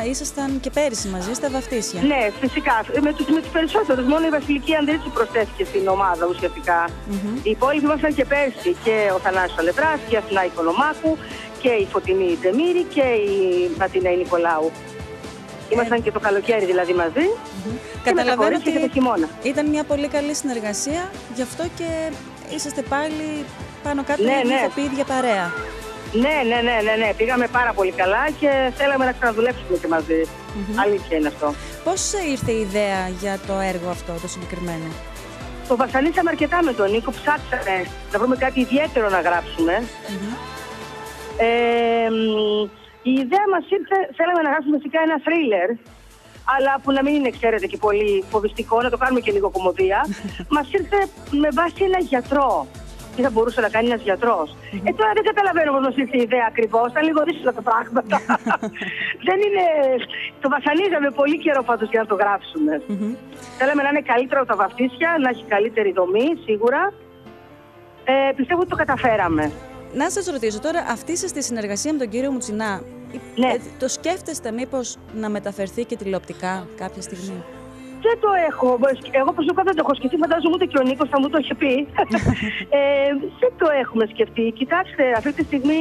ήσασταν και πέρυσι μαζί στα βαφτίσια. Ναι, φυσικά. Με τους περισσότερους. Μόνο η Βασιλική Ανδρίτσου προσθέθηκε στην ομάδα ουσιαστικά. Οι υπόλοιποι ήμασταν και πέρσι. Και ο Θανάσης Αλευράς και η Αθηνά Οικονομάκου και η Φωτεινή Ντεμήρη και η Ματίνα Νικολάου. Ήμασταν και το καλοκαίρι δηλαδή μαζί. Καταλαβαίνω ότι και το χειμώνα. Ήταν μια πολύ καλή συνεργασία, γι' αυτό και είσαστε πάλι πάνω κάτω η ίδια παρέα. Ναι. Πήγαμε πάρα πολύ καλά και θέλαμε να ξαναδουλέψουμε και μαζί. Αλήθεια είναι αυτό. Πώς ήρθε η ιδέα για το έργο αυτό το συγκεκριμένο? Το βασανίσαμε αρκετά με τον Νίκο, ψάξαμε να βρούμε κάτι ιδιαίτερο να γράψουμε. Η ιδέα μας ήρθε, θέλαμε να γράψουμε φυσικά ένα θρίλερ, αλλά που να μην είναι, ξέρετε, και πολύ φοβιστικό, να το κάνουμε και λίγο κωμωδία. Μας ήρθε με βάση ένα γιατρό. Τι θα μπορούσε να κάνει ένας γιατρός. Τώρα δεν καταλαβαίνω πώς μας ήρθε η ιδέα ακριβώς. Ήταν λίγο δύσκολα τα πράγματα. Δεν είναι... Το βασανίζαμε πολύ καιρό πάντως για να το γράψουμε. Θέλαμε να είναι καλύτερο τα βαφτίσια, να έχει καλύτερη δομή, σίγουρα. Πιστεύω ότι το καταφέραμε. Να σας ρωτήσω τώρα, αυτή σας τη συνεργασία με τον κύριο Μουτσινά, το σκέφτεστε μήπως να μεταφερθεί και τηλεοπτικά κάποια στιγμή? Δεν το έχω. Εγώ προσωπικά δεν το έχω σκεφτεί. Φαντάζομαι ούτε και ο Νίκος θα μου το είχε πει. Δεν το έχουμε σκεφτεί. Κοιτάξτε, αυτή τη στιγμή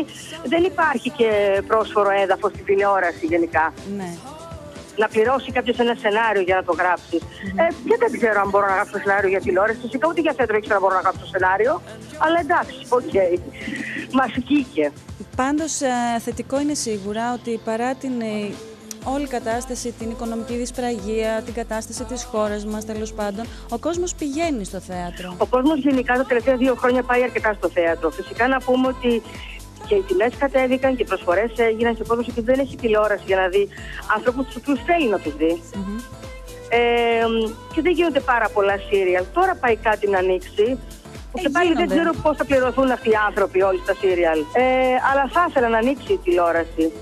δεν υπάρχει και πρόσφορο έδαφος στην τηλεόραση γενικά. Ναι. Να πληρώσει κάποιος ένα σενάριο για να το γράψει. Και δεν ξέρω αν μπορώ να γράψω σενάριο για τηλεόραση. Φυσικά ούτε για θέατρο ήξερα να μπορώ να γράψω σενάριο. Αλλά εντάξει, οκ. Μας βγήκε. Πάντως, θετικό είναι σίγουρα ότι παρά την όλη κατάσταση, την οικονομική δυσπραγία, την κατάσταση της χώρας μας, τέλος πάντων, ο κόσμος πηγαίνει στο θέατρο. Ο κόσμος γενικά τα τελευταία 2 χρόνια πάει αρκετά στο θέατρο. Φυσικά να πούμε ότι και οι τιμές κατέβηκαν και οι προσφορές έγιναν και ο κόσμος ότι δεν έχει τηλεόραση για να δει ανθρώπους τους οποίους θέλει να τους δει. Και δεν γίνονται πάρα πολλά σύριαλ. Τώρα πάει κάτι να ανοίξει. Και πάλι δεν ξέρω πώς θα πληρωθούν αυτοί οι άνθρωποι όλοι στα σύριαλ. Αλλά θα ήθελα να ανοίξει η τηλεόραση.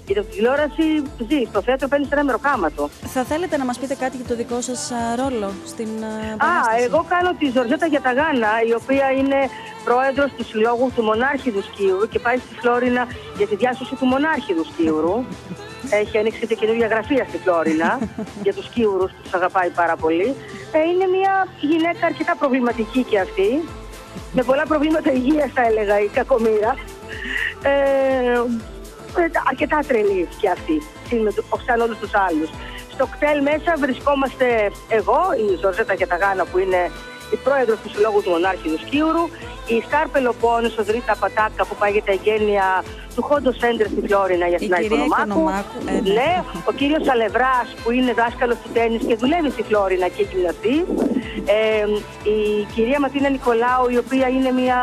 Γιατί η τηλεόραση ζει, στο θέατρο παίρνει σε ένα μεροκάματο. Θα θέλετε να μας πείτε κάτι για το δικό σας ρόλο στην παράσταση? Εγώ κάνω τη Ζορζέτα Γιαταγάνα, η οποία είναι πρόεδρος του Συλλόγου του Μονάρχηδου Σκίουρου και πάει στη Φλόρινα για τη διάσωση του Μονάρχηδου Σκίουρου. Έχει ανοίξει και καινούργια γραφεία στη Φλόρινα για τους Σκίουρους που τους αγαπάει πάρα πολύ. Είναι μια γυναίκα αρκετά προβληματική και αυτή, με πολλά προβλήματα υγείας θα έλεγα, η κακομοίρα. Αρκετά τρελή και αυτή, σαν όλους τους άλλους. Στο κτέλ μέσα βρισκόμαστε εγώ, η Ζορζέτα Γιαταγάνα που είναι η πρόεδρος του Συλλόγου του Μονάρχηδου Σκίουρου, η Σταρ Πελοπόννησος Ρίτα Πατάκα που πάει για τα εγγένεια του Χόντο Σέντερ στη Φλόρινα για την Οικονομάκου. Ναι, ο κύριος Αλευράς που είναι δάσκαλος του τένις και δουλεύει στη Φλόρινα και γυμναστής. Η κυρία Ματίνα Νικολάου, η οποία είναι μια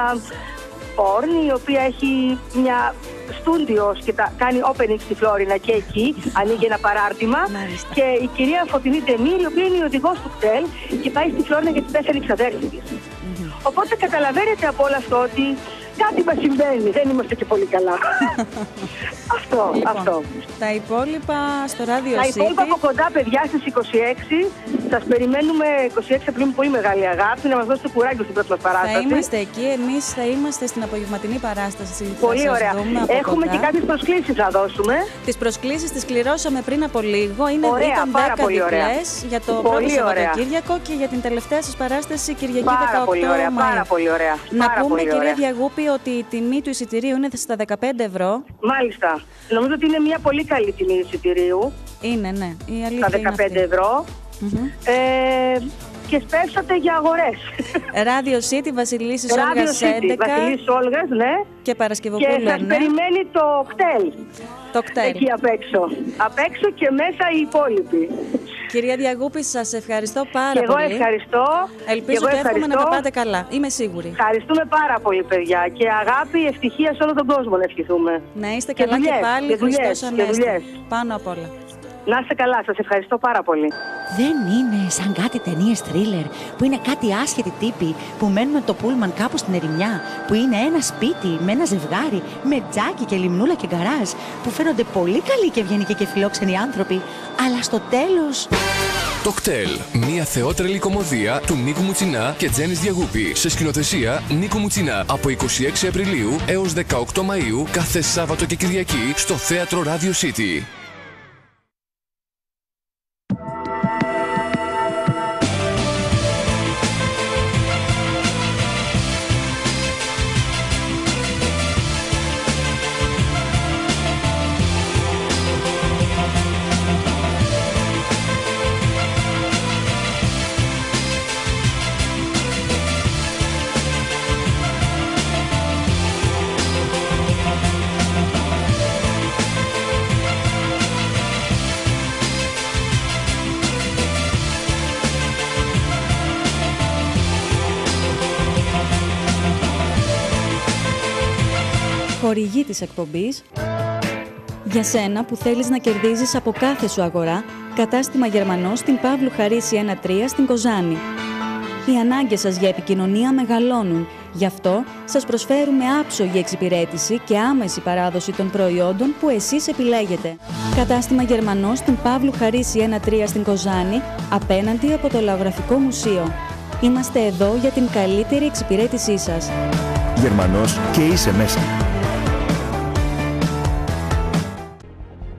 πόρνη, η οποία έχει μια στούντιος και κάνει opening στη Φλόρινα και εκεί ανοίγει ένα παράρτημα. Και η κυρία Φωτεινή Ντεμήρη, η οποία είναι η οδηγός του κτέλ και πάει στη Φλόρινα γιατί πέθανε η ξαδέρφη της. Οπότε καταλαβαίνετε από όλο αυτό ότι κάτι μας συμβαίνει, δεν είμαστε και πολύ καλά. Αυτό. Τα υπόλοιπα στο Radio City. Τα υπόλοιπα από κοντά, παιδιά, στις 26. Σας περιμένουμε 26 Απριλίου με πολύ μεγάλη αγάπη, να μας δώσετε κουράγιο στην πρώτη μας παράσταση. Θα είμαστε εκεί, εμείς θα είμαστε στην απογευματινή παράσταση. Πολύ ωραία. Έχουμε και κάποιες προσκλήσεις να δώσουμε. Τις προσκλήσεις τις κληρώσαμε πριν από λίγο. Ήταν 10 διπλές για το πρώτο Σαββατοκύριακο και για την τελευταία σας παράσταση Κυριακή 18 Μαΐου. Πάρα πολύ ωραία. Να πούμε, κυρία Διαγούπη, ότι η τιμή του εισιτηρίου είναι στα 15 ευρώ. Μάλιστα. Νομίζω ότι είναι μια πολύ καλή τιμή εισιτηρίου. Είναι, ναι. Η αλήθεια στα 15 ευρώ. Και σπεύσατε για αγορές. Radio City, Βασιλίσσης Όλγας 11. Βασιλίσσης Όλγας, ναι. Και Παρασκευοπούλου 9. Και σας περιμένει το κτέλ. Το κτέλ. Εκεί απ' έξω. Απ' έξω και μέσα οι υπόλοιποι. Κυρία Διαγούπη, σας ευχαριστώ πάρα πολύ. Και εγώ ευχαριστώ. Ελπίζω και εύχομαι να τα πάτε καλά. Είμαι σίγουρη. Ευχαριστούμε πάρα πολύ, παιδιά. Και αγάπη, ευτυχία σε όλο τον κόσμο να ευχηθούμε. Να είστε καλά και πάλι. Χριστός Ανέστη. Πάνω απ' όλα. Να είστε καλά, σας ευχαριστώ πάρα πολύ. Δεν είναι σαν κάτι ταινίες θρίλερ που είναι κάτι άσχετοι τύποι που μένουν με το πούλμαν κάπου στην ερημιά, που είναι ένα σπίτι με ένα ζευγάρι, με τζάκι και λιμνούλα και γκαράζ, που φαίνονται πολύ καλοί και ευγενικοί και φιλόξενοι άνθρωποι, αλλά στο τέλος... Το κτέλ, μια θεότρελη κομμωδία του Νίκου Μουτσινά και Τζένης Διαγούπη, σε σκηνοθεσία Νίκου Μουτσινά, από 26 Απριλίου έως 18 Μαΐου κάθε Σάββατο και Κυριακή στο θέατρο Radio City. Χορηγή της εκπομπής. Για σένα που θέλεις να κερδίζεις από κάθε σου αγορά, κατάστημα Γερμανός στην Παύλου Χαρίση 1-3 στην Κοζάνη. Οι ανάγκες σας για επικοινωνία μεγαλώνουν. Γι' αυτό σας προσφέρουμε άψογη εξυπηρέτηση και άμεση παράδοση των προϊόντων που εσείς επιλέγετε. Κατάστημα Γερμανός στην Παύλου Χαρίση 1-3 στην Κοζάνη, απέναντι από το Λαογραφικό Μουσείο. Είμαστε εδώ για την καλύτερη εξυπηρέτησή σας. Γερμανός και είσαι μέσα.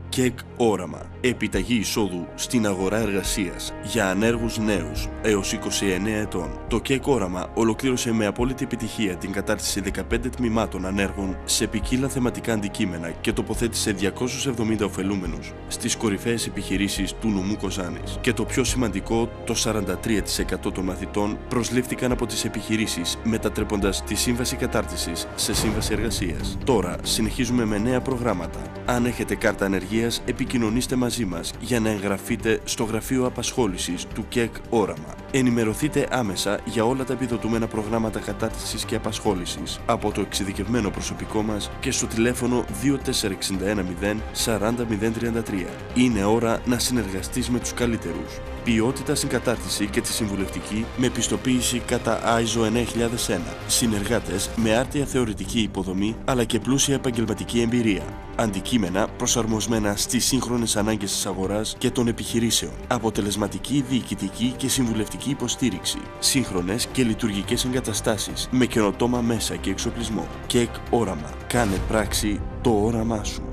ΚΕΚ Όραμα. Επιταγή εισόδου στην αγορά εργασίας για ανέργους νέους έως 29 ετών. Το ΚΕΚ Όραμα ολοκλήρωσε με απόλυτη επιτυχία την κατάρτιση 15 τμήματων ανέργων σε ποικίλα θεματικά αντικείμενα και τοποθέτησε 270 ωφελούμενους στις κορυφαίες επιχειρήσεις του νομού Κοζάνης. Και το πιο σημαντικό, το 43% των μαθητών προσλήφθηκαν από τις επιχειρήσεις, μετατρέποντας τη σύμβαση κατάρτισης σε σύμβαση εργασίας. Τώρα συνεχίζουμε με νέα προγράμματα. Αν έχετε κάρτα ανεργίας, επικοινωνήστε μαζί μας για να εγγραφείτε στο γραφείο απασχόλησης του ΚΕΚ Όραμα. Ενημερωθείτε άμεσα για όλα τα επιδοτούμενα προγράμματα κατάρτισης και απασχόλησης από το εξειδικευμένο προσωπικό μας και στο τηλέφωνο 24610 40033. Είναι ώρα να συνεργαστείς με τους καλύτερους. Ποιότητα στην κατάρτιση και τη συμβουλευτική με πιστοποίηση κατά ISO 9001. Συνεργάτες με άρτια θεωρητική υποδομή αλλά και πλούσια επαγγελματική εμπειρία. Αντικείμενα προσαρμοσμένα στις σύγχρονες ανάγκες της αγοράς και των επιχειρήσεων. Αποτελεσματική διοικητική και συμβουλευτική υποστήριξη. Σύγχρονες και λειτουργικές εγκαταστάσεις με καινοτόμα μέσα και εξοπλισμό. ΚΕΚ Όραμα. Κάνε πράξη το όραμά σου.